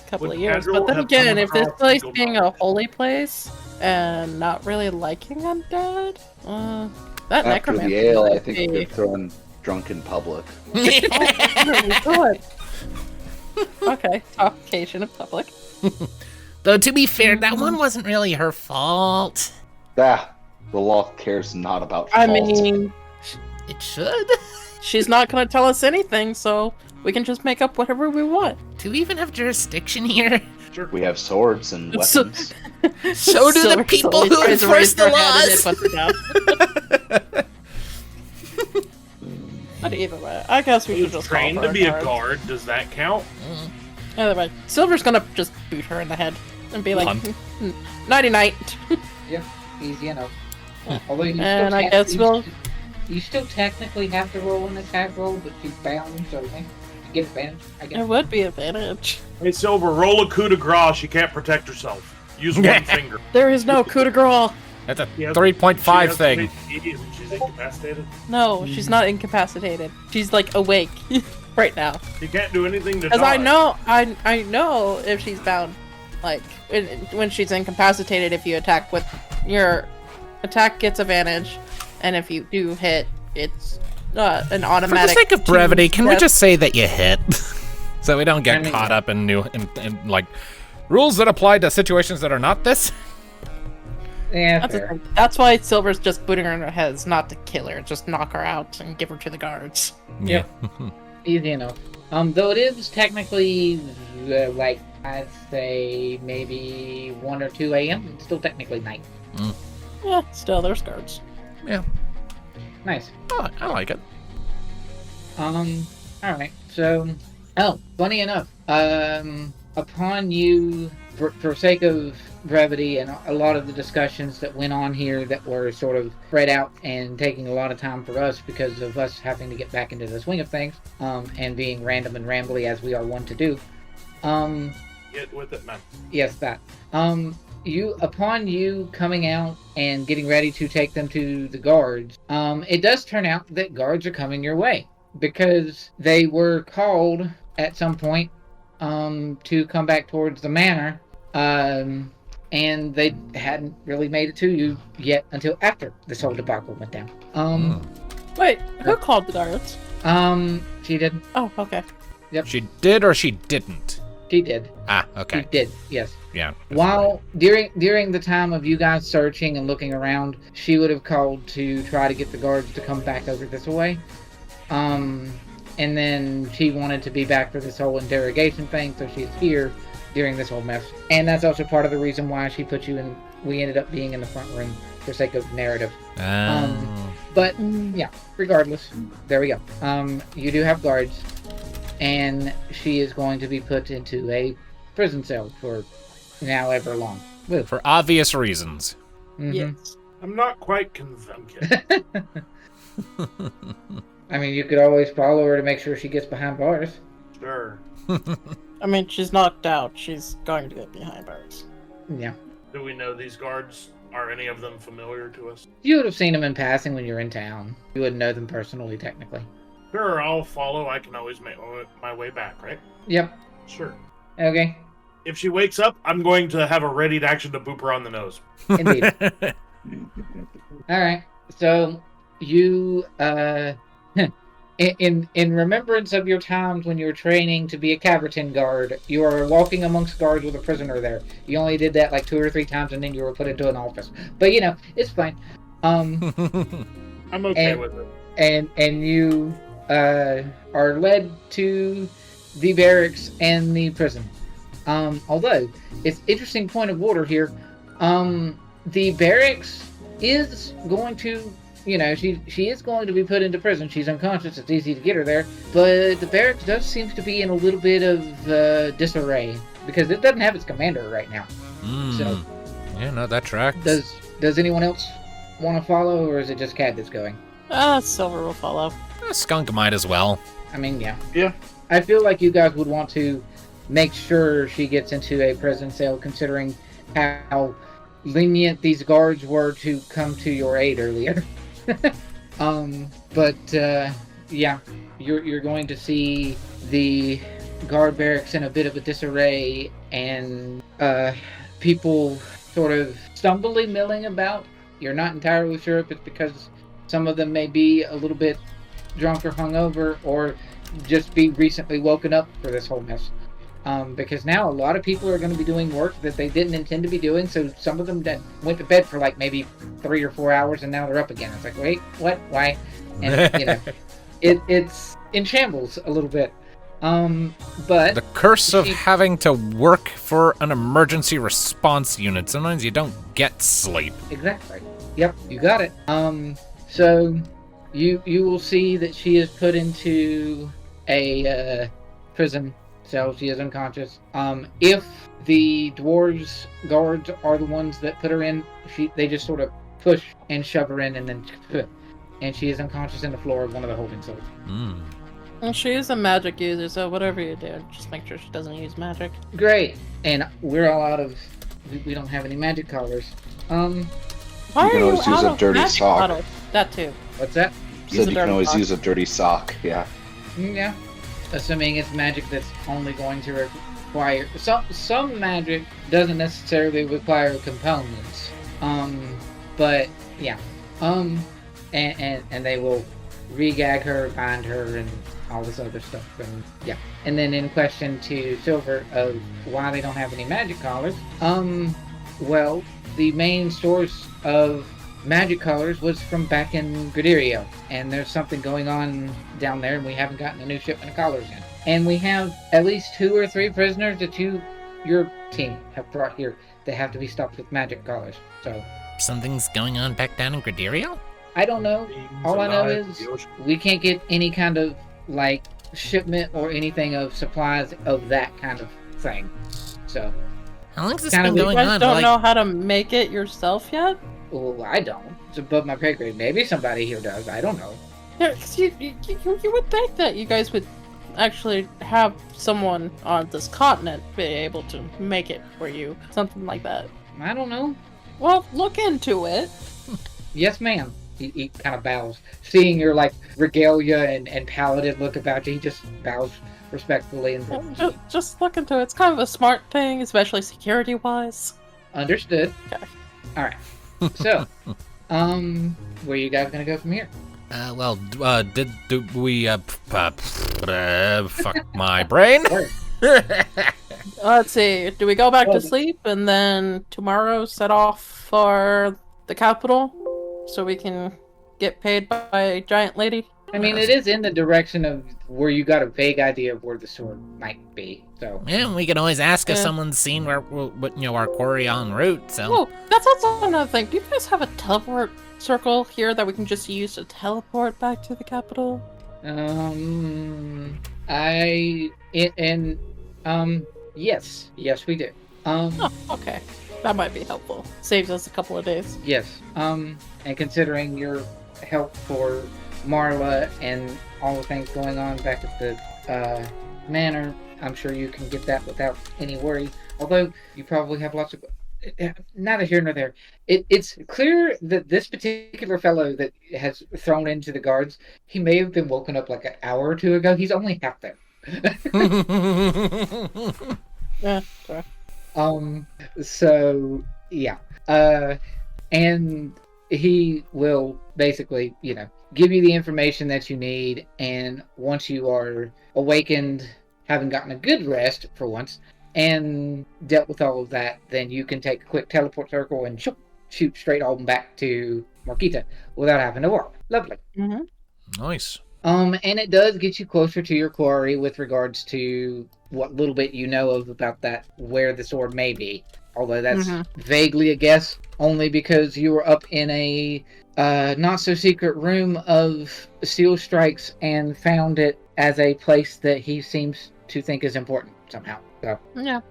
couple of years. But then again, if this place being a holy place and not really liking undead, that After necromancer. the ale, I think you're throwing drunk in public. Good. Okay, talkcation in public. Though to be fair, that one wasn't really her fault. The law cares not about fault. I mean, It should. she's not gonna tell us anything, so we can just make up whatever we want. Do we even have jurisdiction here? We have swords and So- weapons. So do the people who tries to enforce raise the her hand and laws. then puts it down. But either way, I guess we should just Trained call to for be a guard. guard. Does that count? Either way, Silver's gonna just boot her in the head and be like, Punt. "Nighty night." Yep. Easy enough. Although you And still I guess we'll. You still technically have to roll an attack roll, but she's bound, so I think you get advantage. I It guess. would be advantage. Hey, Silver, roll a coup de grace. She can't protect herself. Use one finger. There is no coup de grace. That's a She has- 3.5 she thing. has to be- She's incapacitated. No, she's not incapacitated. She's awake right now. She can't do anything to Because die. I know if she's bound, when she's incapacitated, if you attack with your attack gets advantage, and if you do hit, it's an automatic. For the sake of brevity, can we death. just say that you hit? So we don't get caught up in rules that apply to situations that are not this? Yeah, fair. That's why Silver's just booting her in her head, is not to kill her, just knock her out and give her to the guards. Yeah. Easy enough. Though it is technically, I'd say maybe 1 or 2 a.m. It's still technically night. Yeah, still, there's guards. Yeah. Nice. Oh, I like it. Alright, so... Oh, funny enough, upon you, for sake of brevity and a lot of the discussions that went on here that were sort of spread out and taking a lot of time for us because of us having to get back into the swing of things, and being random and rambly as we are wont to do, Get with it, man. yes, that. Upon you coming out and getting ready to take them to the guards, it does turn out that guards are coming your way because they were called at some point to come back towards the manor, and they hadn't really made it to you yet until after this whole debacle went down. Wait, who called the guards? She did. Oh, okay. She did or she didn't? She did. Ah, okay. She did, yes. Yeah. While during the time of you guys searching and looking around, she would have called to try to get the guards to come back over this way. And then she wanted to be back for this whole interrogation thing, so she's here during this whole mess. And that's also part of the reason why she put you in. We ended up being in the front room for sake of narrative. But yeah, regardless, there we go. You do have guards, and she is going to be put into a prison cell for now ever long. Woo. For obvious reasons. Mm-hmm. Yes. I'm not quite convinced. I mean, you could always follow her to make sure she gets behind bars. Sure. I mean, she's knocked out. She's going to get behind bars. Yeah. Do we know these guards? Are any of them familiar to us? You would have seen them in passing when you're in town. You wouldn't know them personally, technically. Sure, I'll follow. I can always make my way back, right? Yep. Sure. Okay. If she wakes up, I'm going to have a ready action to boop her on the nose. Indeed. All right. So you, in remembrance of your times when you were training to be a caverton guard, you are walking amongst guards with a prisoner there. You only did that like 2 or 3 times, and then you were put into an office. But you know, it's fine. I'm okay with it. And you are led to the barracks and the prison. Although it's interesting point of order here. The barracks is going to, you know, she is going to be put into prison. She's unconscious. It's easy to get her there. But the barracks does seem to be in a little bit of disarray because it doesn't have its commander right now. So yeah, no, that tracks. Does anyone else want to follow, or is it just Cat that's going? Silver will follow. Skunk might as well. I mean, yeah. Yeah. I feel like you guys would want to make sure she gets into a prison cell, considering how lenient these guards were to come to your aid earlier. Yeah, you're going to see the guard barracks in a bit of a disarray, and people sort of stumbling, milling about. You're not entirely sure if it's because some of them may be a little bit drunk or hungover, or just be recently woken up for this whole mess. Because now a lot of people are going to be doing work that they didn't intend to be doing, so some of them that went to bed for like maybe 3 or 4 hours, and now they're up again. It's like, wait, what, why? And, you know, it's in shambles a little bit. But the curse of having to work for an emergency response unit. Sometimes you don't get sleep. Exactly. Yep, you got it. So you will see that she is put into a prison cell. She is unconscious. If the dwarves guards are the ones that put her in, they just sort of push and shove her in, and then and she is unconscious in the floor of one of the holding cells. Well, she is a magic user, so whatever you do, just make sure she doesn't use magic. Great. And we're all out of. We don't have any magic collars. Why You can are always use a dirty magic sock. bottles? That too. What's that? You said you can always use a dirty sock, yeah. Yeah. Assuming it's magic that's only going to require some magic doesn't necessarily require components. But yeah. And they will regag her, bind her, and all this other stuff. And yeah. And then in question to Silver of why they don't have any magic collars. Well, the main source of magic collars was from back in Gradiriel, and there's something going on down there, and we haven't gotten a new shipment of collars in. And we have at least 2 or 3 prisoners that your team have brought here that have to be stopped with magic collars. So Something's going on back down in Gradiriel? I don't know. All I know is we can't get any kind of like shipment or anything of supplies of that kind of thing. So How long's this Kinda been weird. going You guys on? don't Like, know how to make it yourself yet? well, I don't. It's above my pay grade. Maybe somebody here does. I don't know. Yeah, 'cause you would think that you guys would actually have someone on this continent be able to make it for you. Something like that. I don't know. Well, look into it. Yes, ma'am. He kind of bows. Seeing your like regalia and paladin look about you, he just bows respectfully and Just look into it. It's kind of a smart thing, especially security-wise. understood. Okay. All right. So, where you guys gonna go from here? Did we, fuck my brain? Let's see. Do we go back to sleep and then tomorrow set off for the capital so we can get paid by a giant lady? I mean, it is in the direction of where you got a vague idea of where the sword might be. So Yeah, we can always ask if someone's seen our quarry en route. So. Oh, that's also another thing. Do you guys have a teleport circle here that we can just use to teleport back to the capital? Yes, we do. Oh, okay. That might be helpful. Saves us a couple of days. Yes. And considering your help for Marla and all the things going on back at the manor, I'm sure you can get that without any worry. Although you probably have lots of... Neither here nor there. It's clear that this particular fellow that has thrown into the guards, he may have been woken up like an hour or two ago. He's only half there. Yeah, sorry. So yeah. And he will basically, give you the information that you need, and once you are awakened, having gotten a good rest for once, and dealt with all of that, then you can take a quick teleport circle and shoot straight on back to Marquita without having to walk. Lovely. Mm-hmm. Nice. And it does get you closer to your quarry with regards to what little bit you know of about that, where the sword may be. Although that's vaguely a guess, only because you were up in a not-so-secret room of steel strikes and found it as a place that he seems to think is important somehow. So, yeah.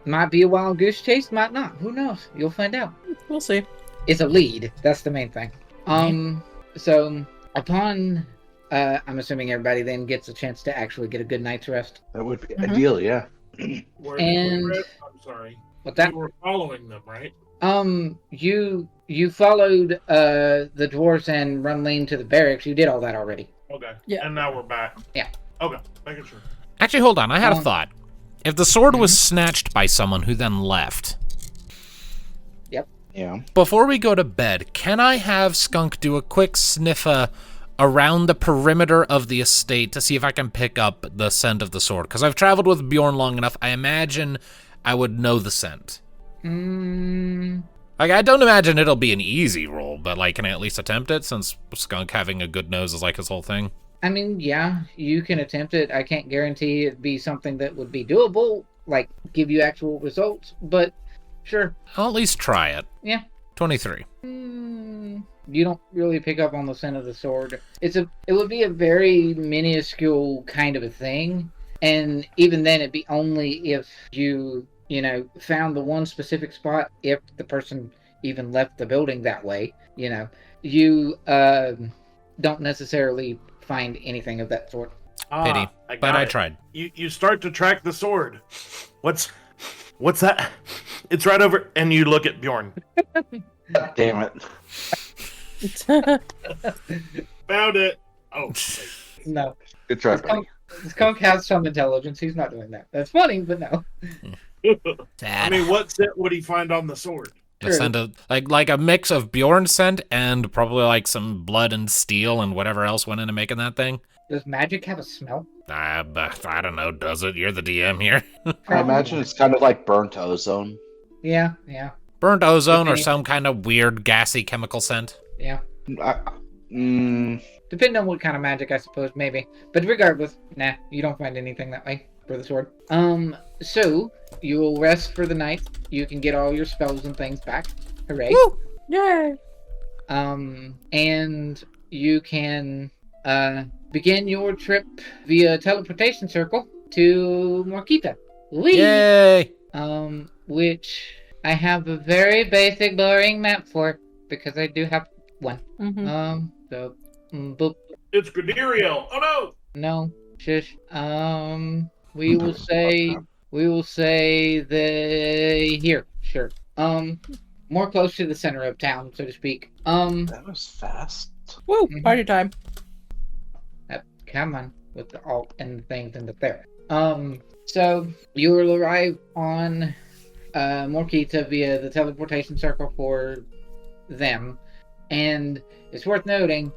Might be a wild goose chase, might not. Who knows? You'll find out. We'll see. It's a lead. That's the main thing. So upon, I'm assuming everybody then gets a chance to actually get a good night's rest. That would be ideal, yeah. And I'm sorry. What that? You were following them, right? You followed the dwarves and Runlean to the barracks. You did all that already. Okay. Yeah. And now we're back. Yeah. Okay. Making sure. Actually, hold on. I had a thought. If the sword was snatched by someone who then left, Yeah. before we go to bed, can I have Skunk do a quick sniffer around the perimeter of the estate to see if I can pick up the scent of the sword? Because I've traveled with Bjorn long enough, I imagine I would know the scent. Like, I don't imagine it'll be an easy roll, but, like, can I at least attempt it, since Skunk having a good nose is, like, his whole thing? I mean, yeah, you can attempt it. I can't guarantee it'd be something that would be doable, like give you actual results, but sure. I'll at least try it. Yeah. 23. You don't really pick up on the scent of the sword. It would be a very minuscule kind of a thing, and even then it'd be only if you found the one specific spot, if the person even left the building that way. You don't necessarily find anything of that sort. Pity, but I tried. You start to track the sword. What's that? It's right over, and you look at Bjorn. God damn it. Found it. Oh, No. Good try, buddy. Skunk has some intelligence. He's not doing that. That's funny, but no. I mean, what scent would he find on the sword? The scent of, like a mix of Bjorn's scent and probably like some blood and steel and whatever else went into making that thing. Does magic have a smell? I don't know, does it? You're the DM here. I imagine it's kind of like burnt ozone. Yeah. Burnt ozone or some kind of weird gassy chemical scent. Yeah. Depending on what kind of magic, I suppose, maybe. But regardless, nah, you don't find anything that way for the sword. So you will rest for the night. You can get all your spells and things back. Hooray! Woo! Yay! And you can begin your trip via teleportation circle to Marquita. Whee! Yay! Which I have a very basic, boring map for, because I do have one. So, boop. It's Gradiriel. Oh no! No, shush. We will say the here, sure. More close to the center of town, so to speak. That was fast. Woo! Party time. Come on with the alt and the things and the there. So you will arrive on Marquita via the teleportation circle for them, and it's worth noting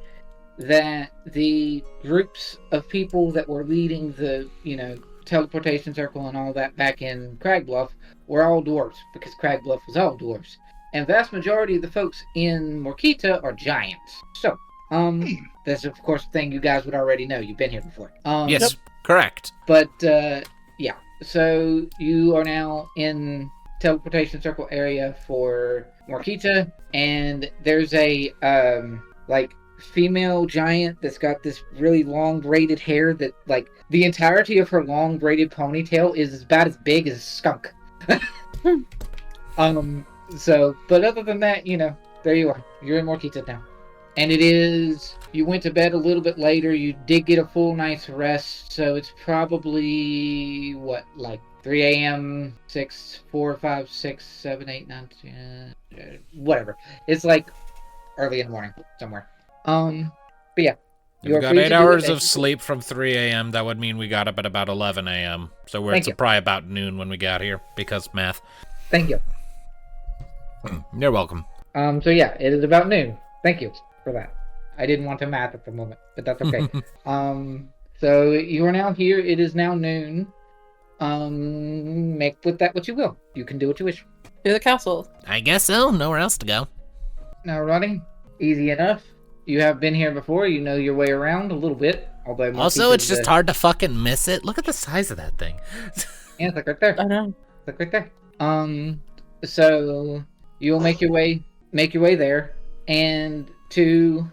that the groups of people that were leading the teleportation circle and all that back in Crag Bluff were all dwarves, because Crag Bluff was all dwarves. And vast majority of the folks in Morkita are giants. So, that's of course a thing you guys would already know. You've been here before. Yes, correct. But, yeah. So, you are now in teleportation circle area for Morkita, and there's a, like, female giant that's got this really long braided hair that, like, the entirety of her long braided ponytail is about as big as a skunk. So, but other than that, you know, there you are. You're in Morkita now. And it is, you went to bed a little bit later. You did get a full night's rest. So it's probably, what, like 3 a.m., 6, 4, 5, 6, 7, 8, 9, 10, whatever. It's like early in the morning somewhere. But yeah. If we got 8 hours of sleep from 3 a.m., that would mean we got up at about 11 a.m. So we're probably about noon when we got here, because math. Thank you. You're welcome. So yeah, it is about noon. Thank you for that. I didn't want to math at the moment, but that's okay. So you are now here. It is now noon. Make with that what you will. You can do what you wish. To the castle. I guess so. Nowhere else to go. Now, running, easy enough. You have been here before. You know your way around a little bit. Although also, it's just hard to fucking miss it. Look at the size of that thing. Yeah, it's like right there. I know. It's like right there. So you will make your way there, and two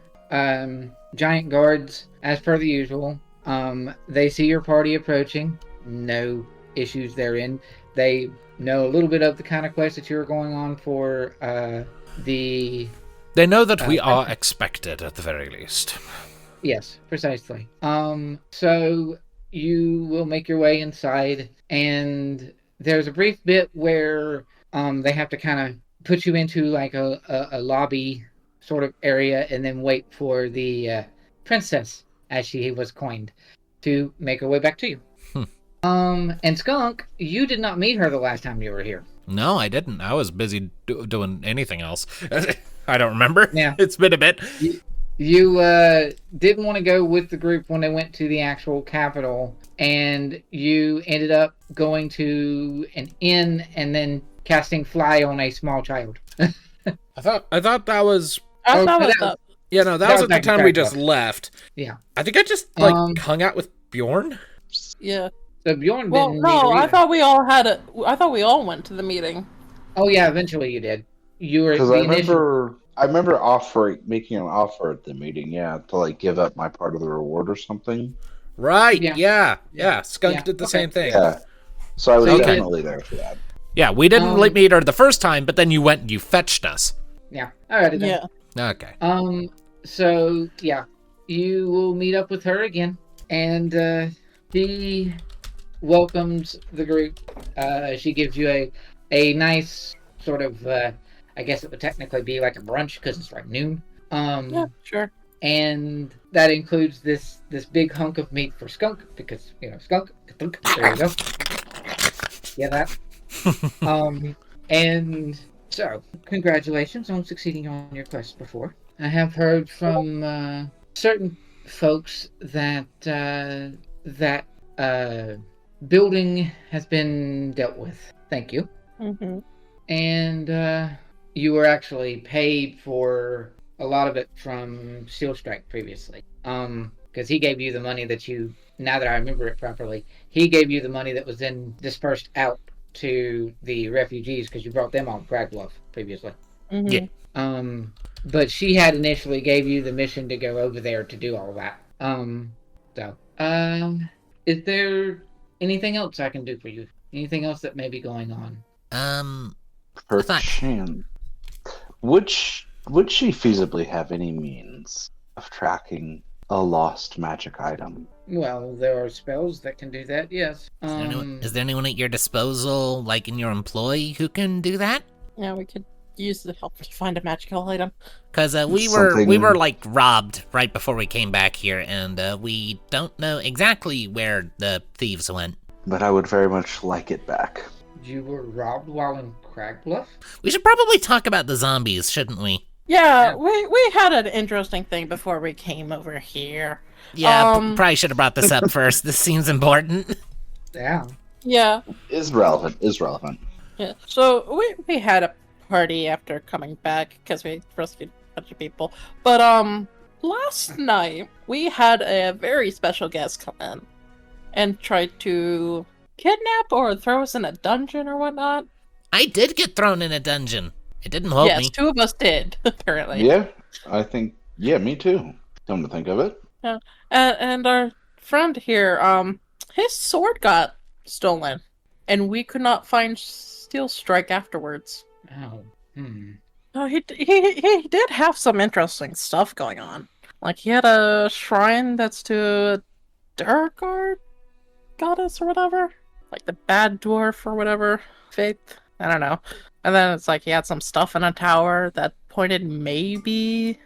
giant guards, as per the usual. They see your party approaching. No issues therein. They know a little bit of the kind of quest that you're going on for. They know that we are expected, at the very least. Yes, precisely. So you will make your way inside, and there's a brief bit where they have to kind of put you into like a lobby sort of area, and then wait for the princess, as she was coined, to make her way back to you. And Skunk, you did not meet her the last time you were here. No, I didn't. I was busy doing anything else. I don't remember. Yeah. It's been a bit. You didn't want to go with the group when they went to the actual capital, and you ended up going to an inn and then casting fly on a small child. I thought that was. Yeah, no, that was at the time we just left. Yeah. I think I just hung out with Bjorn. Yeah. So Bjorn well, didn't. No, I thought we all went to the meeting. Oh yeah, eventually you did. You were because I remember making an offer at the meeting, to like give up my part of the reward or something. Right? Yeah. Skunk did the same thing. Yeah. So I was definitely there for that. Yeah, we didn't meet her the first time, but then you went and you fetched us. Yeah. All right. Yeah. Okay. So yeah, you will meet up with her again, and she welcomes the group. She gives you a nice sort of. I guess it would technically be like a brunch because it's like noon. Yeah, sure. And that includes this big hunk of meat for Skunk, because Skunk. There you go. Yeah, that. And so congratulations on succeeding on your quest before. I have heard from certain folks that building has been dealt with. Thank you. Mm-hmm. And you were actually paid for a lot of it from Steel Strike previously. Because he gave you the money that now that I remember it properly, he gave you the money that was then dispersed out to the refugees, because you brought them on Crag Bluff previously. Mm-hmm. Yeah. But she had initially gave you the mission to go over there to do all that. Is there anything else I can do for you? Anything else that may be going on? Perchance. Would she feasibly have any means of tracking a lost magic item? Well, there are spells that can do that, yes. Is there anyone at your disposal, like in your employ, who can do that? Yeah, we could use the help to find a magical item. Because we were like robbed right before we came back here, and we don't know exactly where the thieves went. But I would very much like it back. You were robbed while in Crag Bluff? We should probably talk about the zombies, shouldn't we? Yeah, we had an interesting thing before we came over here. Yeah, probably should have brought this up first. This seems important. Yeah. Yeah. Is relevant. Yeah. So we had a party after coming back because we rescued a bunch of people. But last night we had a very special guest come in and tried to kidnap or throw us in a dungeon or whatnot. I did get thrown in a dungeon. It didn't hold Yes, me. 2 of us did, apparently. Yeah, I think. Yeah, me too. Come to think of it. Yeah. And our friend here, his sword got stolen, and we could not find Steel Strike afterwards. Oh. Oh, he did have some interesting stuff going on. Like, he had a shrine that's to a Durgard goddess or whatever. Like the bad dwarf or whatever. Faith. I don't know. And then it's like he had some stuff in a tower that pointed maybe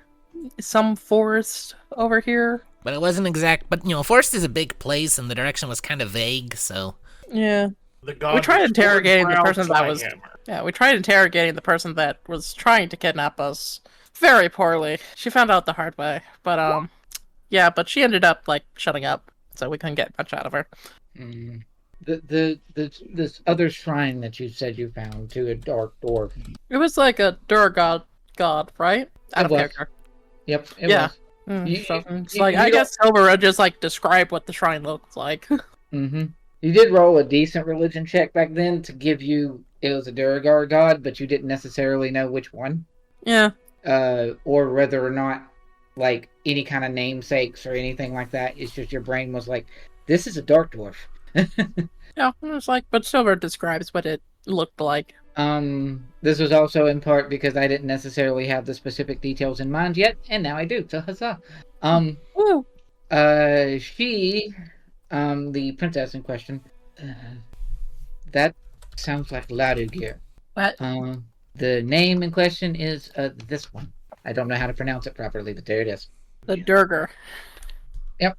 some forest over here. But it wasn't exact. But, forest is a big place, and the direction was kind of vague, so... Yeah. The god We tried interrogating the person that was... Hammer. Yeah, we tried interrogating the person that was trying to kidnap us very poorly. She found out the hard way. But, yeah, but she ended up, like, shutting up. So we couldn't get much out of her. Mm. This other shrine that you said you found to a dark dwarf. It was like a Durgard god, right? Out of was. character. Yep. It Yeah. was. So it's you- like, you I don't- guess Silver just, like, describe what the shrine looks like. Mm-hmm. You did roll a decent religion check back then to give you it was a Durgar god, but you didn't necessarily know which one. Yeah. Or whether or not like any kind of namesakes or anything like that. It's just your brain was like, this is a dark dwarf. Yeah, it was like, but Silver describes what it looked like. This was also in part because I didn't necessarily have the specific details in mind yet, and now I do. So huzzah! Woo! She, the princess in question, that sounds like Ladugir. What? The name in question is this one. I don't know how to pronounce it properly, but there it is. The Durgar. Yep.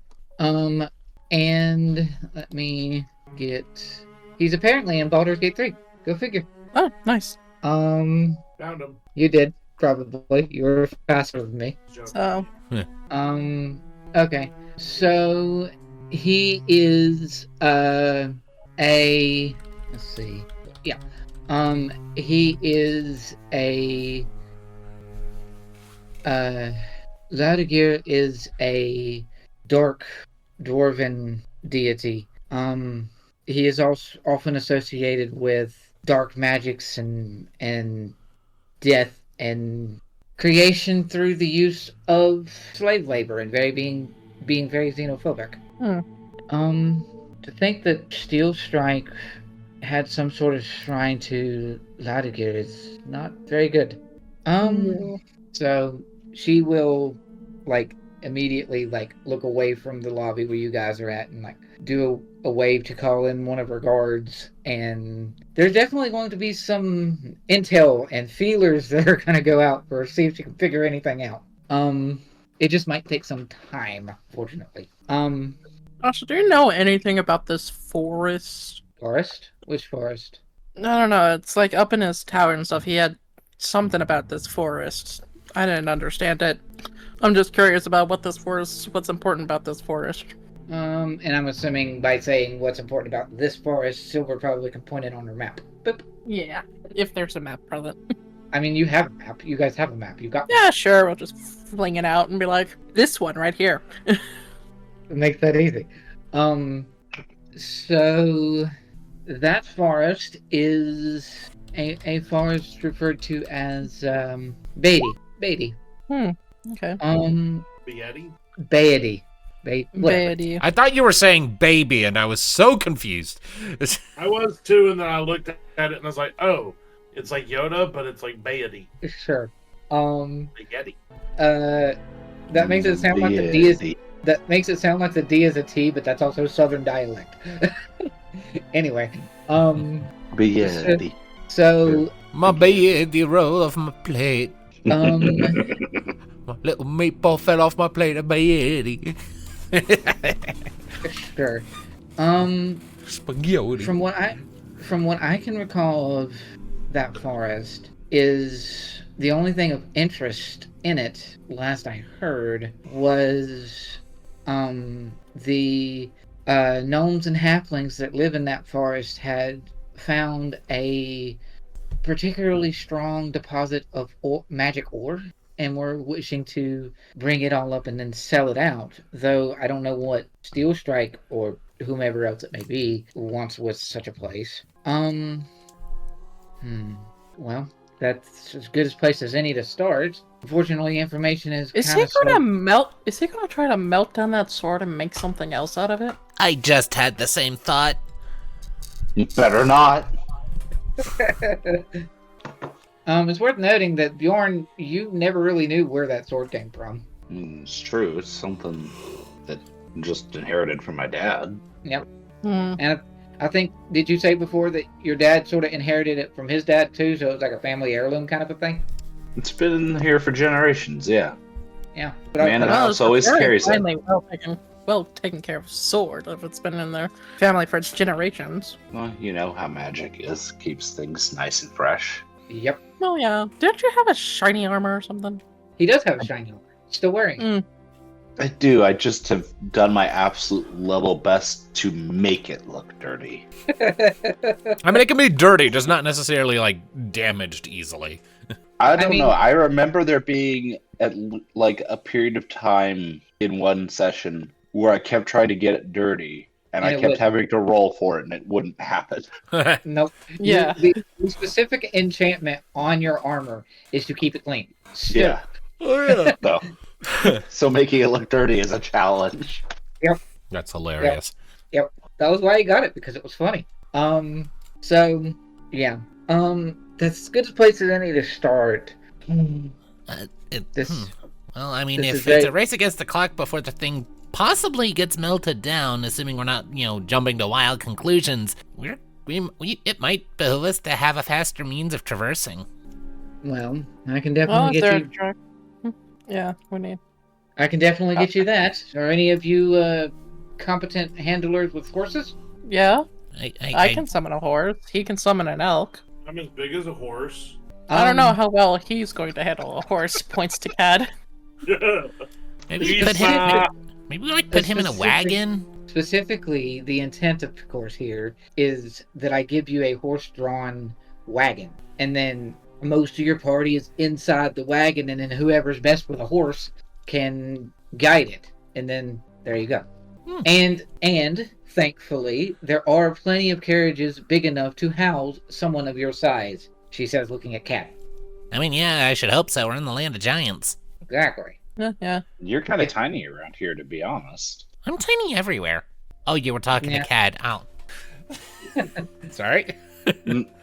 And let me get. He's apparently in Baldur's Gate 3. Go figure. Oh, nice. Found him. You did probably. You were faster than me. So, Okay. So he is let's see. Yeah. He is a Ladugir is a dark dwarven deity. He is also often associated with dark magics and death and creation through the use of slave labor and being very xenophobic. To think that Steel Strike had some sort of shrine to Ladugir is not very good. So she will immediately look away from the lobby where you guys are at and do a wave to call in one of her guards, and there's definitely going to be some intel and feelers that are going to go out for see if she can figure anything out. It just might take some time, fortunately. also, do you know anything about this forest? Forest? Which forest? I don't know. It's like up in his tower and stuff. He had something about this forest. I didn't understand it. I'm just curious about what's important about this forest. And I'm assuming by saying what's important about this forest, Silver probably can point it on her map. Boop. Yeah, if there's a map present. I mean, you have a map. You guys have a map. You got. Yeah, sure. We'll just fling it out and be like, this one right here. It makes that easy. So that forest is a forest referred to as Beatty. Okay. Beatty? Beatty. Beatty. I thought you were saying baby, and I was so confused. I was too, and then I looked at it and I was like, oh, it's like Yoda, but it's like Beatty. Sure. Beatty. That makes it sound like the D is. That makes it sound like the D is a T, but that's also Southern dialect. Anyway, Beatty. So My baby roll off my plate. um, My little meatball fell off my plate of baby. sure. Spaghetti. From what I can recall of that forest is the only thing of interest in it, last I heard, was the gnomes and halflings that live in that forest had found a particularly strong deposit of magic ore and were wishing to bring it all up and then sell it out. Though I don't know what Steel Strike or whomever else it may be wants with such a place. Well, that's as good a place as any to start. Unfortunately, information is Is he gonna melt? Is he gonna try to melt down that sword and make something else out of it? I just had the same thought. You better not. It's worth noting that Bjorn, you never really knew where that sword came from. It's true. It's something that just inherited from my dad. Yep. And I think, did you say before that your dad sort of inherited it from his dad too, so it was like a family heirloom kind of a thing? It's been here for generations, yeah. Yeah. Man of the house always carries it. Well taken care of sword if it's been in their family for generations. Well, you know how magic is. Keeps things nice and fresh. Yep. Oh yeah. Didn't you have a shiny armor or something? He does have a shiny armor. Still wearing it. I do. I just have done my absolute level best to make it look dirty. I mean, it can be dirty, just not necessarily, like, damaged easily. I don't know. I remember there being, a period of time in one session where I kept trying to get it dirty, and I kept having to roll for it, and it wouldn't happen. Nope. Yeah. The specific enchantment on your armor is to keep it clean. Still. Yeah. Oh, yeah. So making it look dirty is a challenge. Yep. That's hilarious. Yep. That was why he got it, because it was funny. So, yeah. That's as good a place as any to start. Well, I mean, if it's a race against the clock before the thing possibly gets melted down, assuming we're not, jumping to wild conclusions, it might behoove us to have a faster means of traversing. Well, I can definitely get you. Yeah, we need. I can definitely get you that. Are any of you competent handlers with horses? Yeah. I can summon a horse. He can summon an elk. I'm as big as a horse. I don't know how well he's going to handle a horse. Points to Cad. Maybe put him in a wagon. Specifically, the intent, of course, here is that I give you a horse-drawn wagon, and then most of your party is inside the wagon, and then whoever's best with a horse can guide it, and then there you go. And thankfully, there are plenty of carriages big enough to house someone of your size, she says, looking at Cat. I mean, yeah, I should hope so. We're in the land of giants. Exactly. Yeah. You're kind of tiny around here, to be honest. I'm tiny everywhere. Oh, you were talking to Cad. Oh. Sorry.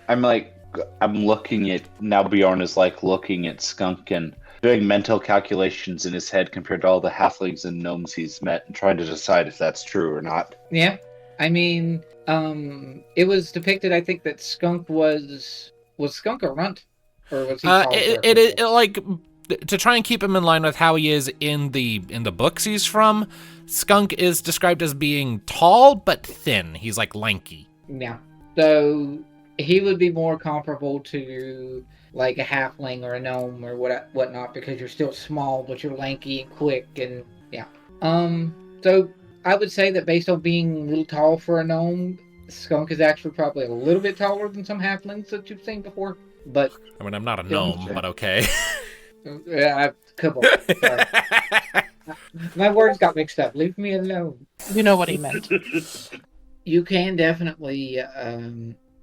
I'm looking at, now Bjorn is looking at Skunk and doing mental calculations in his head compared to all the halflings and gnomes he's met and trying to decide if that's true or not. Yeah. I mean, it was depicted, I think, that Skunk was Skunk a runt? Or was he to try and keep him in line with how he is in the books he's from, Skunk is described as being tall but thin. He's lanky. Yeah. So he would be more comparable to a halfling or a gnome or whatnot, because you're still small but you're lanky and quick, and yeah. So I would say that based on being a little tall for a gnome, Skunk is actually probably a little bit taller than some halflings that you've seen before. But I mean, I'm not a gnome, but okay. Yeah, couple. My words got mixed up. Leave me alone. You know what he meant. You can definitely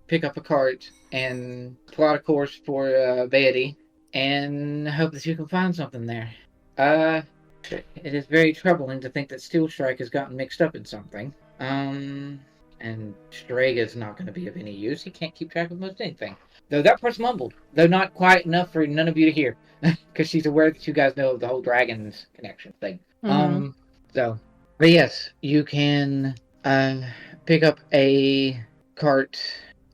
pick up a cart and plot a course for Beatty and hope that you can find something there. It is very troubling to think that Steel Strike has gotten mixed up in something. And Strega is not going to be of any use. He can't keep track of most anything. Though that part's mumbled. Though not quite enough for none of you to hear. Because she's aware that you guys know the whole dragons connection thing. But yes, you can pick up a cart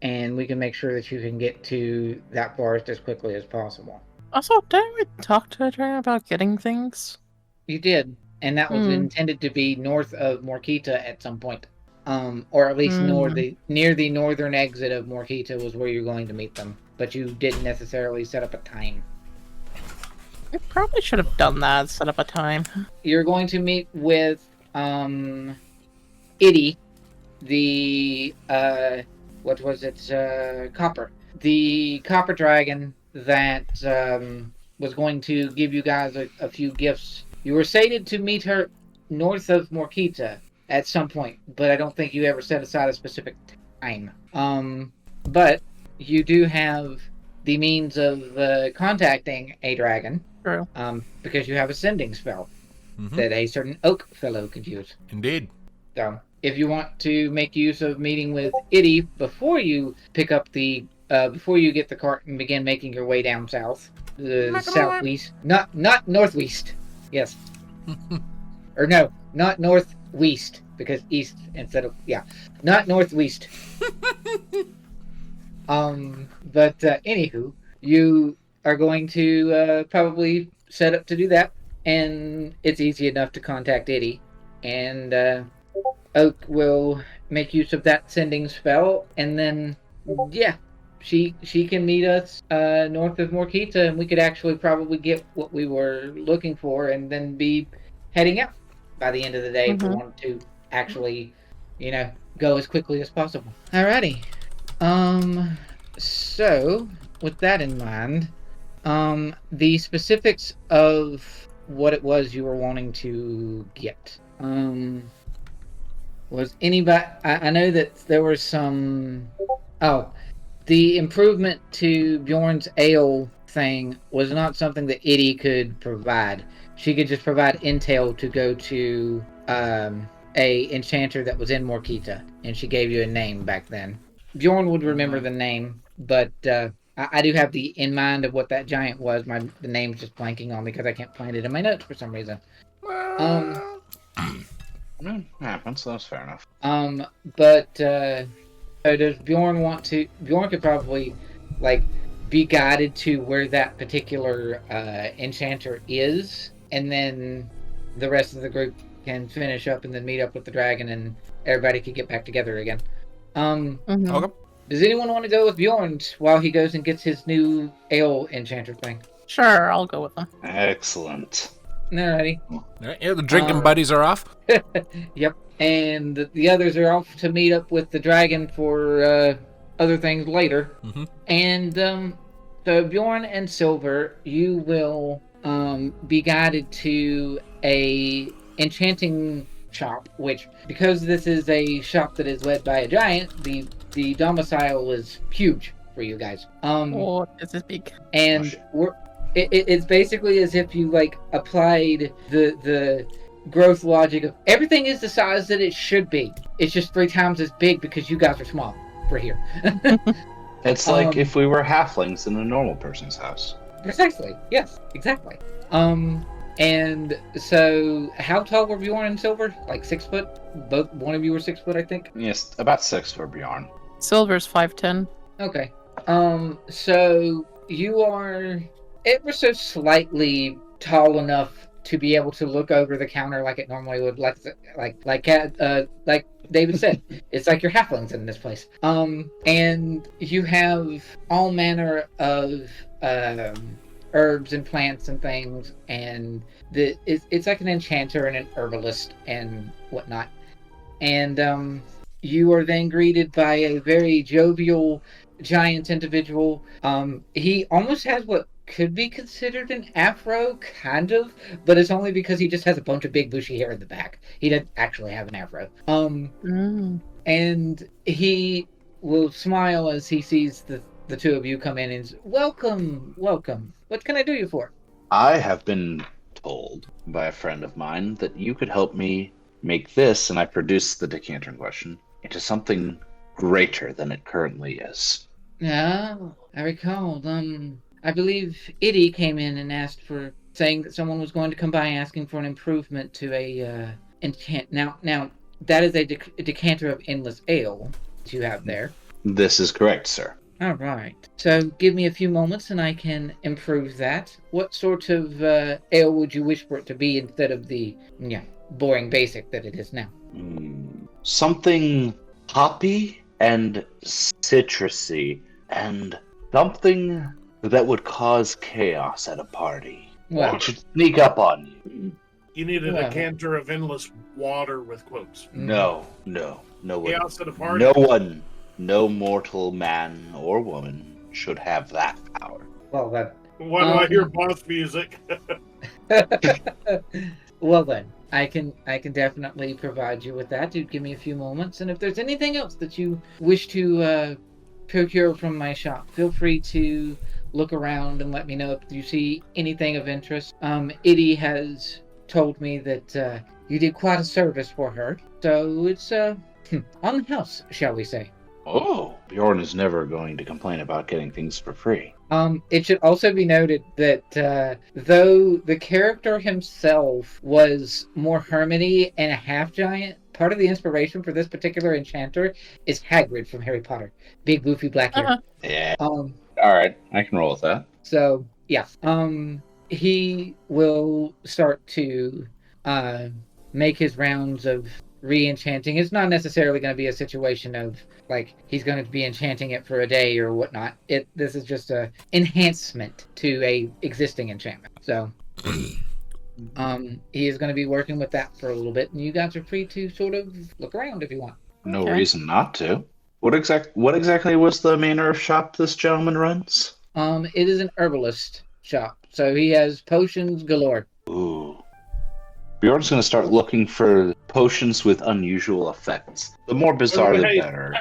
and we can make sure that you can get to that forest as quickly as possible. Also, didn't we talk to Adrian about getting things? You did. And that was intended to be north of Morkita at some point. Or at least near the northern exit of Morkita was where you're going to meet them. But you didn't necessarily set up a time. We probably should have done that, set up a time. You're going to meet with, Itty, the what was it? Copper. The copper dragon that was going to give you guys a few gifts. You were sated to meet her north of Morkita at some point, but I don't think you ever set aside a specific time. But you do have the means of contacting a dragon. True. Because you have a sending spell that a certain oak fellow could use. Indeed. So, if you want to make use of meeting with Itty before you pick up before you get the cart and begin making your way down south, southwest, not northwest. Yes. Or no, not northwest, because east instead of not northwest. But anywho, you are going to probably set up to do that, and it's easy enough to contact Itty, and Oak will make use of that sending spell, and then she can meet us north of Morkita, and we could actually probably get what we were looking for, and then be heading out by the end of the day if we want to actually, go as quickly as possible. Alrighty. So with that in mind, the specifics of what it was you were wanting to get. Was anybody? I know that there was some. Oh, the improvement to Bjorn's ale thing was not something that Itty could provide. She could just provide intel to go to a enchanter that was in Morkita, and she gave you a name back then. Bjorn would remember the name, but I do have the in mind of what that giant was. The name's just blanking on me because I can't find it in my notes for some reason. Happens. That's fair enough. But so does Bjorn want to? Bjorn could probably be guided to where that particular enchanter is, and then the rest of the group can finish up and then meet up with the dragon, and everybody could get back together again. Okay. Does anyone want to go with Bjorn while he goes and gets his new ale enchanter thing? Sure, I'll go with them. Excellent. Alrighty. Yeah, the drinking buddies are off. Yep. And the others are off to meet up with the dragon for other things later. And so Bjorn and Silver, you will be guided to a enchanting shop, which, because this is a shop that is led by a giant, the domicile is huge for you guys. This is big. And it's basically as if you applied the growth logic of everything is the size that it should be. It's just 3 times as big because you guys are small for here. It's like if we were halflings in a normal person's house. Precisely. Yes, exactly. And so how tall were Bjorn and Silver? 6 foot? Both, one of you were 6 foot, I think? Yes, about 6 for Bjorn. Silver's 5'10". Okay. So you are ever so slightly tall enough to be able to look over the counter like it normally would, like David said. It's like you're halflings in this place. And you have all manner of herbs and plants and things, and it's like an enchanter and an herbalist and whatnot. And you are then greeted by a very jovial giant individual. He almost has what could be considered an afro, kind of, but it's only because he just has a bunch of big bushy hair in the back. He doesn't actually have an afro. And he will smile as he sees the two of you come in and says, welcome. What can I do you for? I have been told by a friend of mine that you could help me make this, and I produced the decanter in question, into something greater than it currently is. Oh, I recalled. I believe Itty came in and asked for, saying that someone was going to come by asking for an improvement to a enchant. Now that is a decanter of endless ale that you have there. This is correct, sir. All right. So give me a few moments and I can improve that. What sort of ale would you wish for it to be instead of the boring basic that it is now? Something hoppy and citrusy, and something that would cause chaos at a party. Well, It should sneak up on you. You needed Well. a canter of endless water with quotes. No one. Chaos at a party. No one, no mortal man or woman should have that power. Well then. Why do I hear boss music? Well then, I can definitely provide you with that. Dude, give me a few moments, and if there's anything else that you wish to procure from my shop, feel free to look around and let me know if you see anything of interest. Iddy has told me that you did quite a service for her, so it's on the house, shall we say. Oh, Bjorn is never going to complain about getting things for free. It should also be noted that though the character himself was more hermity and a half-giant, part of the inspiration for this particular enchanter is Hagrid from Harry Potter. Big, goofy, black hair. Yeah. All right, I can roll with that. So, yeah. He will start to make his rounds of re-enchanting. It's not necessarily going to be a situation of like he's going to be enchanting it for a day or whatnot. This is just a enhancement to a existing enchantment. So he is going to be working with that for a little bit, and you guys are free to sort of look around if you want. No reason not to. What exactly was the manor shop this gentleman runs? It is an herbalist shop, so he has potions galore. Ooh. Bjorn's going to start looking for potions with unusual effects. The more bizarre, the better.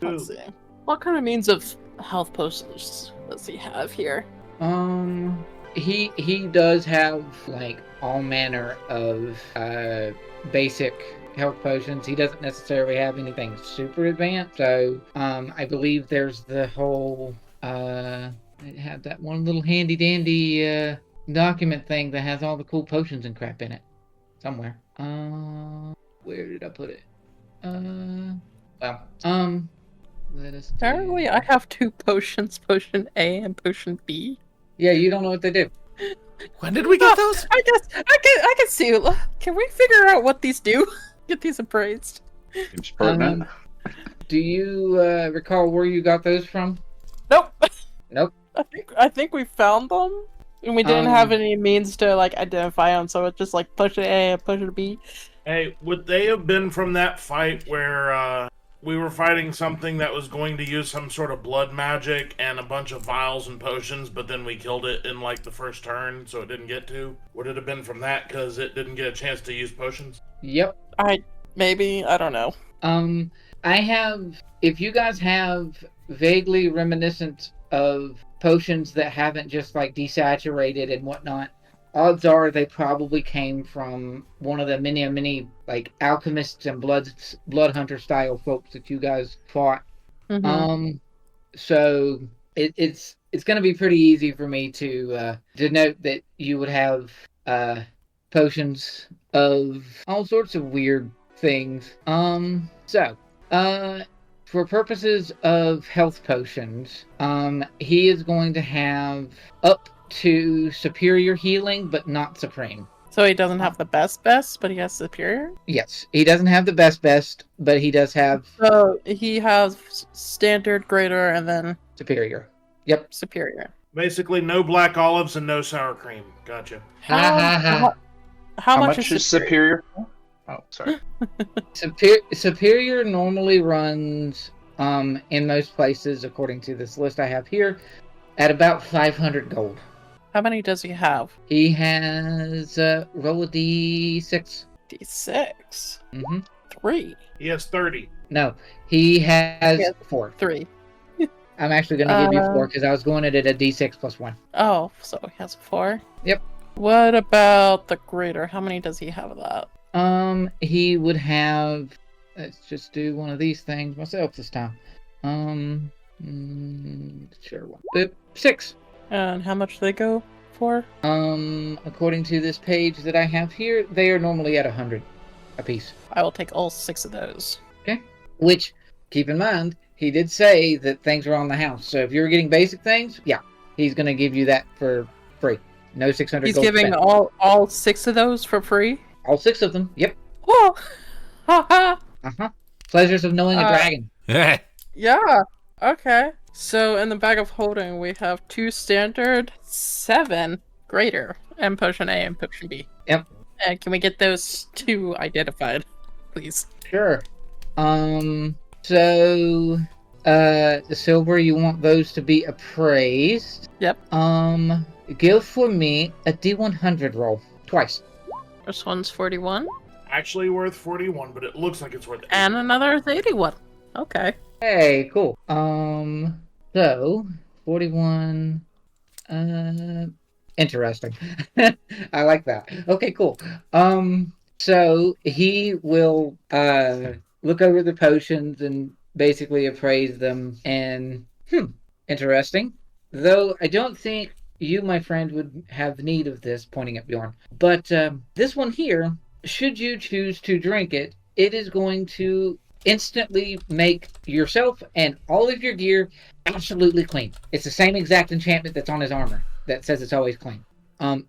Let's see. What kind of means of health potions does he have here? He does have like all manner of basic health potions. He doesn't necessarily have anything super advanced. So I believe there's the whole I have that one little handy dandy document thing that has all the cool potions and crap in it somewhere. Where did I put it? Let us Apparently I have 2 potions, potion A and potion B. Yeah, you don't know what they do. When did we get those? I guess I can see. Can we figure out what these do? Get these appraised. Seems pertinent. Do you recall where you got those from? Nope. Nope. I think we found them. And we didn't have any means to like identify them, so it's just like push it A and push it B. Hey, would they have been from that fight where we were fighting something that was going to use some sort of blood magic and a bunch of vials and potions, but then we killed it in like the first turn, so it didn't get to? Would it have been from that because it didn't get a chance to use potions? Yep. I don't know. I have. If you guys have vaguely reminiscent of potions that haven't just like desaturated and whatnot, odds are they probably came from one of the many like alchemists and blood hunter style folks that you guys fought. Mm-hmm. So it's going to be pretty easy for me to denote that you would have potions of all sorts of weird things. For purposes of health potions, he is going to have up to superior healing, but not supreme. So he doesn't have the best, but he has superior? Yes, he doesn't have the best, but he does have... So he has standard, greater, and then... superior. Yep. Superior. Basically, no black olives and no sour cream. Gotcha. How much is superior? Oh, sorry. Superior normally runs, in most places, according to this list I have here, at about 500 gold. How many does he have? He has, roll a d6. D6? Mm-hmm. 3. He has 30. No, he has 4. 3. I'm actually going to give you 4 because I was going at it at d6 plus 1. Oh, so he has 4? Yep. What about the greater? How many does he have of that? He would have... Let's just do one of these things myself this time. Sure. 6. And how much do they go for? According to this page that I have here, they are normally at 100 apiece. I will take all 6 of those. Okay. Which, keep in mind, he did say that things are on the house. So if you're getting basic things, yeah, he's going to give you that for free. No 600 He's gold giving spent. all 6 of those for free? All 6 of them, yep. Oh! Haha! Uh-huh. Pleasures of knowing a dragon. Yeah, okay. So in the bag of holding, we have 2 standard, 7 greater, and potion A and potion B. Yep. Can we get those two identified, please? Sure. So, Silver, you want those to be appraised? Yep. Give for me a D100 roll twice. This one's 41. Actually worth 41, but it looks like it's worth 80. And another 81. Okay. Hey, cool. So 41. Interesting. I like that. Okay, cool. So he will look over the potions and basically appraise them. And interesting. Though I don't think you, my friend, would have need of this, pointing at Bjorn. But this one here, should you choose to drink it, it is going to instantly make yourself and all of your gear absolutely clean. It's the same exact enchantment that's on his armor that says it's always clean.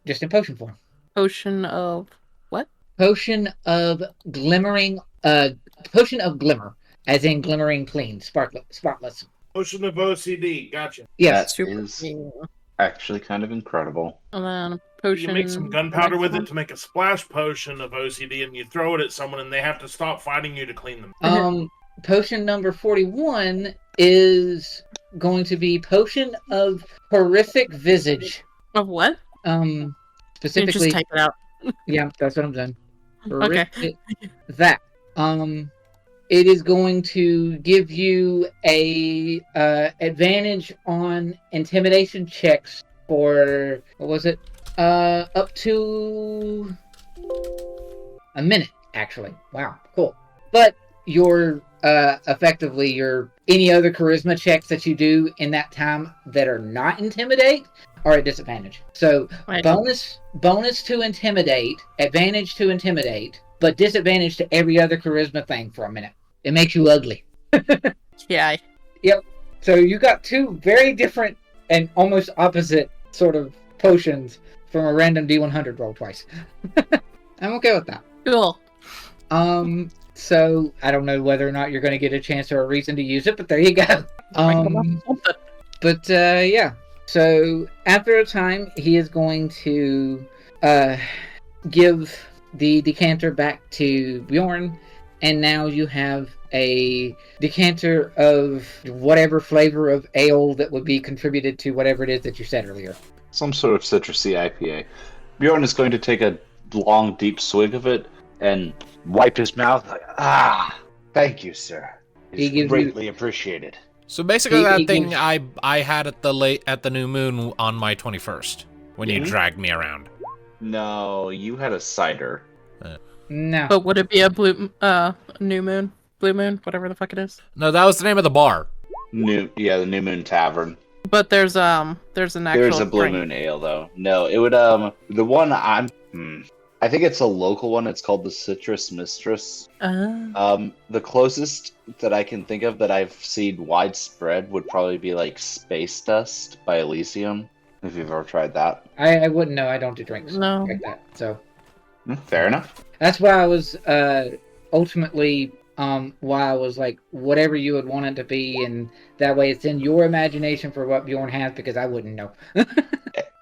Just in potion form. Potion of what? Potion of glimmering. Potion of glimmer, as in glimmering clean, spotless. Potion of OCD, gotcha. Yes. That is actually kind of incredible. And then potion. You make some gunpowder with it to make a splash potion of OCD, and you throw it at someone, and they have to stop fighting you to clean them. Potion number 41 is going to be potion of horrific visage. Of what? Specifically. You just type it out. Yeah, that's what I'm doing. Okay. That. It is going to give you a advantage on intimidation checks for, what was it? Up to a minute, actually. Wow, cool. But your effectively your any other charisma checks that you do in that time that are not intimidate are at disadvantage. So Right. bonus to intimidate, advantage to intimidate, but disadvantage to every other charisma thing for a minute. It makes you ugly. Yeah. Yep. So you got two very different and almost opposite sort of potions from a random D100 roll twice. I'm okay with that. Cool. So I don't know whether or not you're going to get a chance or a reason to use it, but there you go. But yeah. So after a time, he is going to give the decanter back to Bjorn, and now you have a decanter of whatever flavor of ale that would be contributed to whatever it is that you said earlier. Some sort of citrusy IPA. Bjorn is going to take a long, deep swig of it and wipe his mouth like, thank you, sir. It's greatly appreciated. So basically, that thing I had at the new moon on my 21st when you dragged me around. No, you had a cider. No. But would it be a new moon, blue moon, whatever the fuck it is? No, that was the name of the bar. The New Moon Tavern. But there's an actual. There's a Blue drink. Moon Ale though. No, it would the one I think it's a local one. It's called the Citrus Mistress. The closest that I can think of that I've seen widespread would probably be like Space Dust by Elysium. If you've ever tried that. I wouldn't know. I don't do drinks No. like that. So Fair enough. that's why I was ultimately why I was like, whatever you would want it to be, and that way it's in your imagination for what Bjorn has, because I wouldn't know.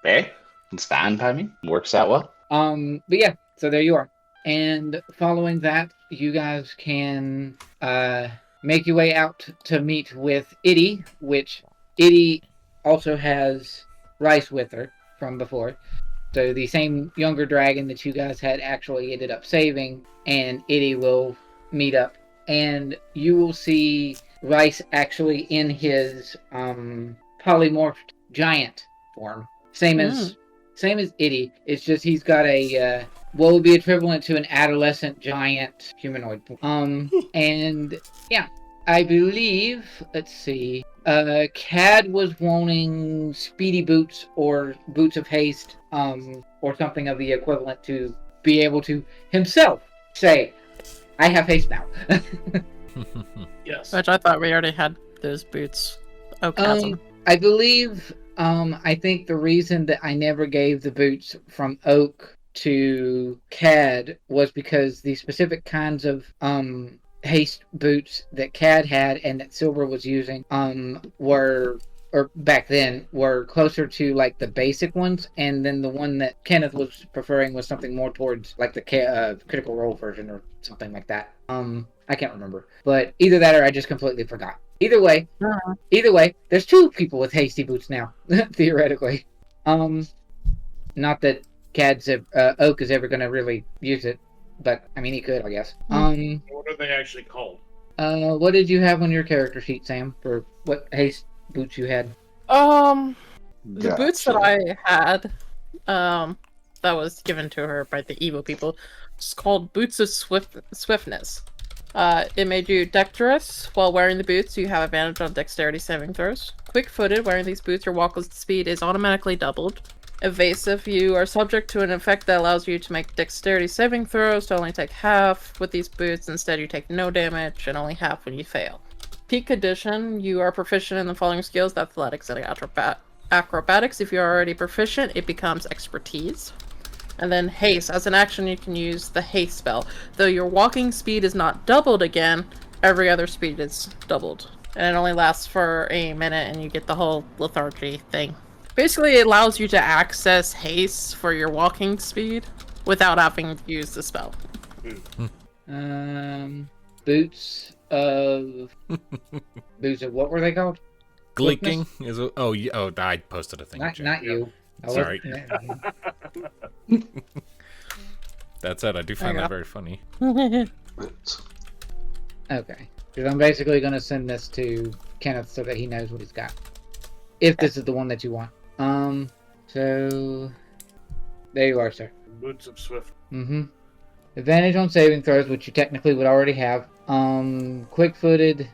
Hey, it's fine by me. Works out well. But yeah, so there you are. And following that, you guys can make your way out to meet with Itty, which Itty also has Rice with her from before. So the same younger dragon that you guys had actually ended up saving, and Itty will meet up. And you will see Rice actually in his polymorphed giant form. Same as Itty. It's just he's got a what would be equivalent to an adolescent giant humanoid. And yeah, I believe, let's see, Cad was wanting speedy boots or boots of haste, or something of the equivalent to be able to himself say, I have haste now. Yes. Which I thought we already had those boots. Oh, chasm. I believe, I think the reason that I never gave the boots from Oak to Cad was because the specific kinds of haste boots that Cad had and that Silver was using were or back then, were closer to like the basic ones, and then the one that Kenneth was preferring was something more towards like the Critical Role version or something like that. I can't remember, but either that or I just completely forgot. Either way, there's 2 people with hasty boots now, theoretically. Not that Oak is ever going to really use it, but I mean he could, I guess. What are they actually called? What did you have on your character sheet, Sam, for what haste boots you had? The boots that I had, that was given to her by the evil people, it's called Boots of Swiftness. It made you dexterous. While wearing the boots, you have advantage on dexterity saving throws. Quick-footed, wearing these boots, your walk speed is automatically doubled. Evasive, you are subject to an effect that allows you to make dexterity saving throws to only take half with these boots. Instead, you take no damage and only half when you fail. Peak Edition, you are proficient in the following skills: athletics and acrobatics. If you're already proficient, it becomes expertise. And then haste. As an action, you can use the haste spell. Though your walking speed is not doubled again, every other speed is doubled. And it only lasts for a minute, and you get the whole lethargy thing. Basically, it allows you to access haste for your walking speed without having to use the spell. Boots of what were they called? Gleeking is I posted a thing. Not you. Sorry. That said, I do find that very funny. Okay, because I'm basically going to send this to Kenneth so that he knows what he's got. If this is the one that you want. So there you are, sir. Boots of Swift. Advantage on saving throws, which you technically would already have. Quick-footed,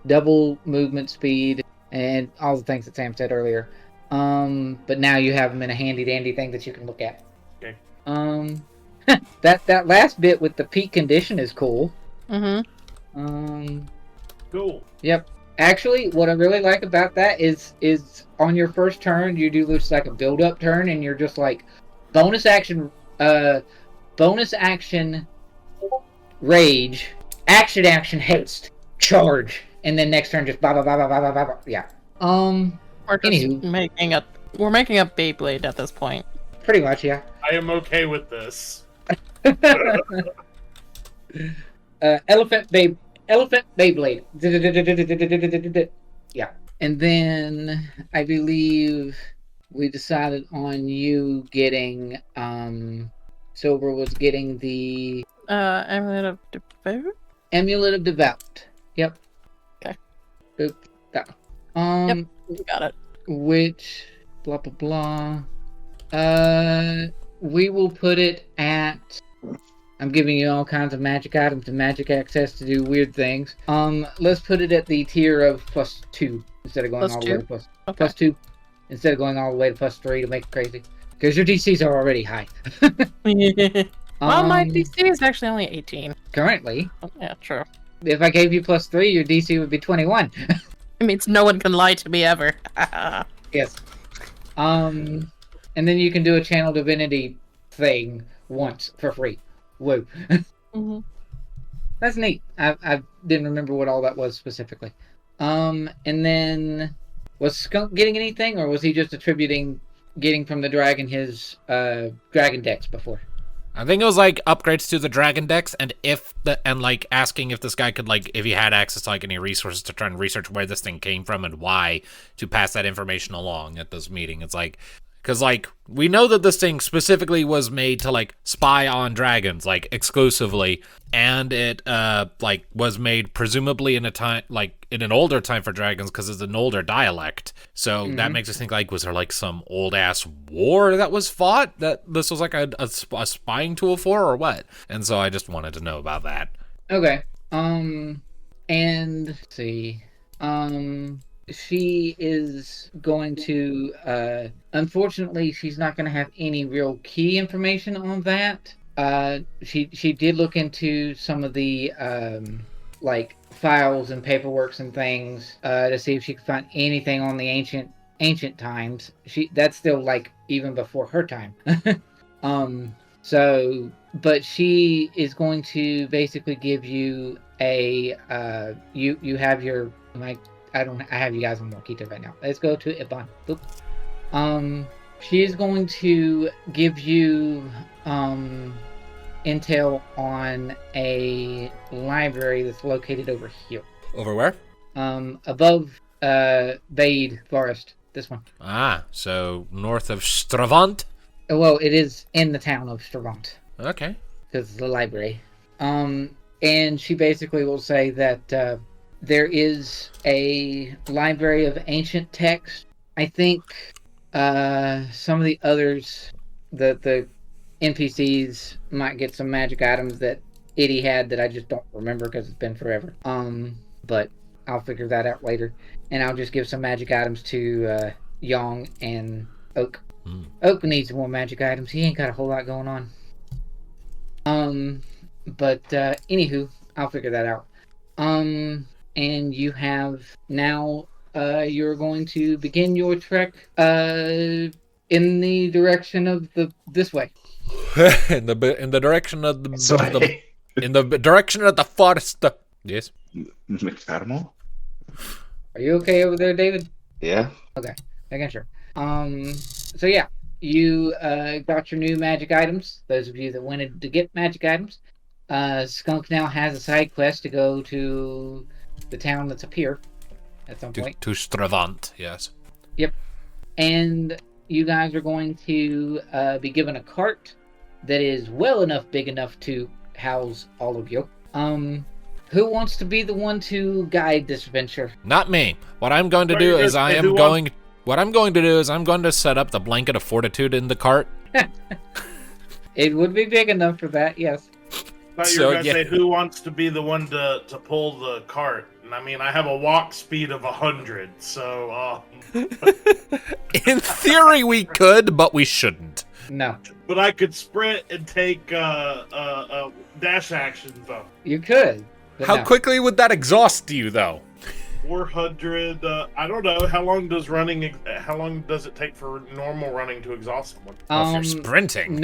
double movement speed, and all the things that Sam said earlier. But now you have them in a handy-dandy thing that you can look at. Okay. That last bit with the peak condition is cool. Cool. Yep. Actually, what I really like about that is on your first turn, you do this like a build-up turn, and you're just like bonus action, rage, action, haste, charge, and then next turn just blah blah blah blah blah blah blah. Yeah. We're making a Beyblade at this point. Pretty much, yeah. I am okay with this. Elephant Beyblade. Yeah. And then I believe we decided on you getting Silver was getting the Amulet of Devout? Amulet of Devout. Yep. Okay. Boop. That one. Yep, got it. Which blah blah blah. We will put it at, I'm giving you all kinds of magic items and magic access to do weird things. Let's put it at the tier of +2 instead of going all the way to +2 instead of going all the way to +3 to make it crazy. Because your DCs are already high. Well, my DC is actually only 18. Currently. Yeah, true. If I gave you +3, your DC would be 21. It means no one can lie to me ever. Yes. And then you can do a channel divinity thing once for free. Woo. That's neat. I didn't remember what all that was specifically. And then was Skunk getting anything, or was he just attributing getting from the dragon his dragon dex before? I think it was like upgrades to the dragon dex, and like asking if this guy could if he had access to like any resources to try and research where this thing came from and why, to pass that information along at this meeting. It's like, because we know that this thing specifically was made to spy on dragons exclusively, and it was made presumably in a time in an older time for dragons because it's an older dialect. So that makes us think was there some old ass war that was fought that this was a spying tool for, or what? And so I just wanted to know about that. Okay. And let's see. She is going to, unfortunately, she's not going to have any real key information on that. She did look into some of the, files and paperworks and things, to see if she could find anything on the ancient times. That's still, even before her time. But she is going to basically give you a, you have your, I have you guys on Morquito right now. Let's go to Iban. Boop. She is going to give you intel on a library that's located over here. Over where? Above Bade Forest. This one. Ah, so north of Stravant? Well, it is in the town of Stravant. Okay. Because it's the library. And she basically will say that there is a library of ancient texts. I think some of the others, the NPCs might get some magic items that Itty had that I just don't remember because it's been forever. But I'll figure that out later. And I'll just give some magic items to Yong and Oak. Oak needs more magic items. He ain't got a whole lot going on. But anywho, I'll figure that out. And you have now you're going to begin your trek in the direction of this way. in the direction of in the direction of the forest. Yes. McFadamo? Are you okay over there, David? Yeah. Okay, making sure. So yeah, you got your new magic items. Those of you that wanted to get magic items. Skunk now has a side quest to go to the town that's up here at some point. To Stravant, yes. Yep. And you guys are going to be given a cart that is big enough to house all of you. Who wants to be the one to guide this venture? Not me. What I'm going to do is I'm going to set up the blanket of fortitude in the cart. It would be big enough for that, yes. I thought you were going to say who wants to be the one to pull the cart. And I mean, I have a walk speed of 100, so... In theory we could, but we shouldn't. No. But I could sprint and take dash actions, though. You could. How quickly would that exhaust you, though? 400, I don't know. How long does it take for normal running to exhaust someone? If you're sprinting.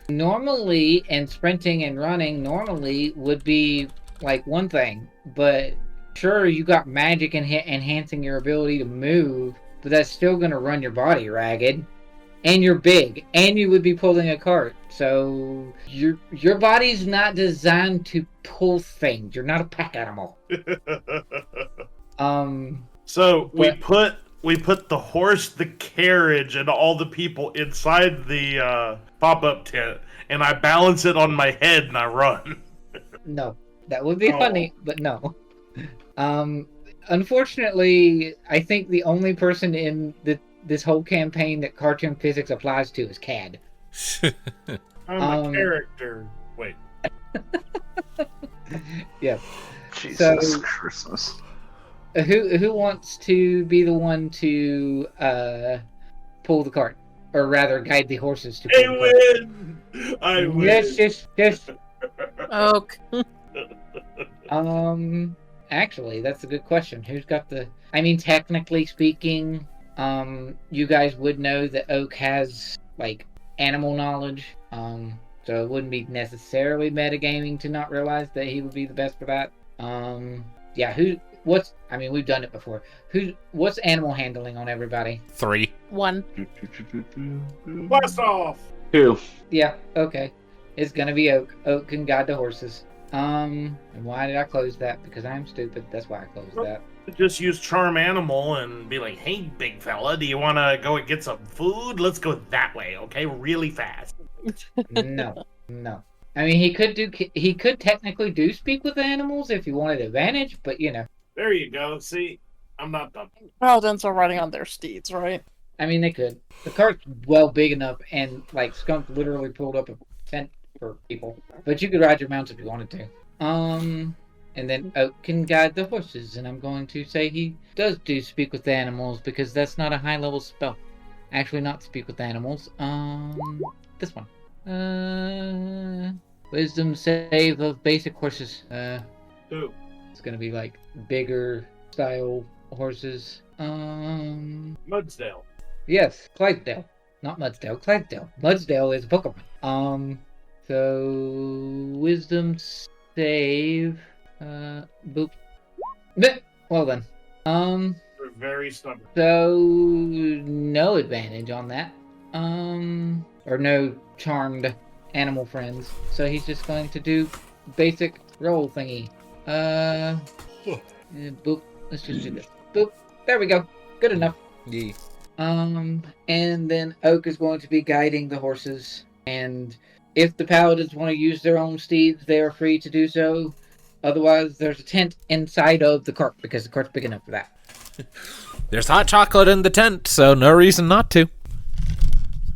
Normally, and sprinting and running normally would be like one thing, but sure, you got magic enhancing your ability to move, but that's still going to run your body ragged. And you're big, and you would be pulling a cart, so your body's not designed to pull things. You're not a pack animal. So we put the horse, the carriage, and all the people inside the pop-up tent, and I balance it on my head and I run. No, that would be funny, but no. Unfortunately, I think the only person in this whole campaign that cartoon physics applies to is Cad. I'm a character. Wait. Yeah. Jesus Christmas. Who wants to be the one to pull the cart, or rather, guide the horses to pull the cart? I win. Yes. Okay. Actually, that's a good question. Who's got the? I mean, technically speaking, you guys would know that Oak has like animal knowledge. So it wouldn't be necessarily metagaming to not realize that he would be the best for that. Yeah. I mean, we've done it before. What's animal handling on everybody? 3. 1. Blast off! 2. Yeah, okay. It's gonna be Oak. Oak can guide the horses. And why did I close that? Because I'm stupid. That's why I closed that. Just use charm animal and be like, hey, big fella, do you want to go and get some food? Let's go that way, okay? Really fast. No. I mean, he could technically do speak with animals if he wanted advantage, but you know. There you go. See, I'm not done. Paladins are riding on their steeds, right? I mean, they could. The cart's big enough, and like Skunk literally pulled up a tent for people. But you could ride your mounts if you wanted to. And then Oak can guide the horses, and I'm going to say he does do speak with animals because that's not a high level spell. Actually, not speak with animals. This one. Wisdom save of basic horses. 2. It's gonna be like bigger style horses. Mudsdale. Yes, Clydesdale. Not Mudsdale, Clydesdale. Mudsdale is a Pokemon. So wisdom save. Boop. Well then. They're very stubborn. So no advantage on that. Or no charmed animal friends. So he's just going to do basic roll thingy. Boop. Let's just do this. Boop. There we go. Good enough. Yeah. And then Oak is going to be guiding the horses, and if the paladins want to use their own steeds, they are free to do so. Otherwise, there's a tent inside of the cart, because the cart's big enough for that. There's hot chocolate in the tent, so no reason not to.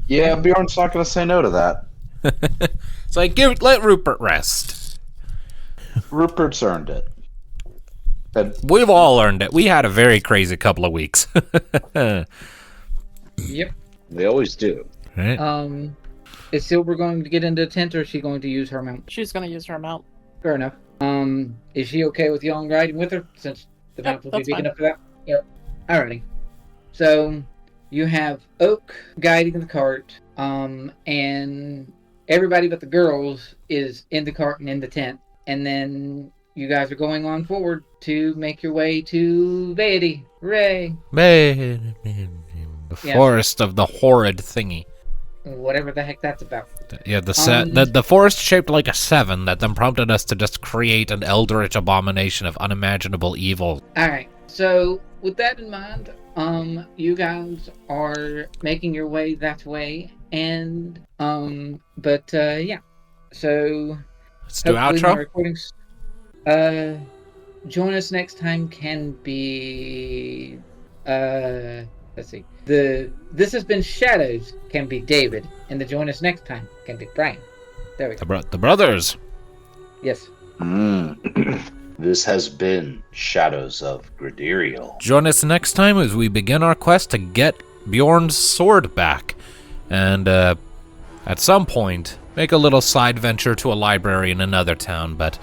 Yeah, Bjorn's not going to say no to that. It's like, let Rupert rest. Rupert's earned it. We've all earned it. We had a very crazy couple of weeks. Yep. They always do. Right. Is Silver going to get into the tent, or is she going to use her mount? She's gonna use her mount. Fair enough. Is she okay with y'all riding with her, since the mount will be that's big fine. enough for that? Yep. Alrighty. So, you have Oak guiding the cart, and everybody but the girls is in the cart and in the tent, and then you guys are going on forward to make your way to Beatty. Hooray! The forest of the horrid thingy. Whatever the heck that's about. Yeah, the forest shaped like a 7 that then prompted us to just create an eldritch abomination of unimaginable evil. Alright, so with that in mind, you guys are making your way that way, and, yeah. So, Let's do hopefully my outro. recordings, join us next time can be, let's see. This has been Shadows can be David, and the join us next time can be Brian. There we go. The brothers. Yes. This has been Shadows of Gradiriel. Join us next time as we begin our quest to get Bjorn's sword back. And, at some point, make a little side venture to a library in another town, but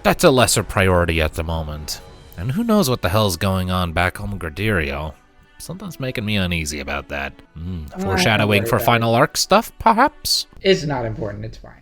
that's a lesser priority at the moment. And who knows what the hell's going on back home in Gradiriel. Something's making me uneasy about that. Foreshadowing for final arc stuff, perhaps? It's not important, it's fine.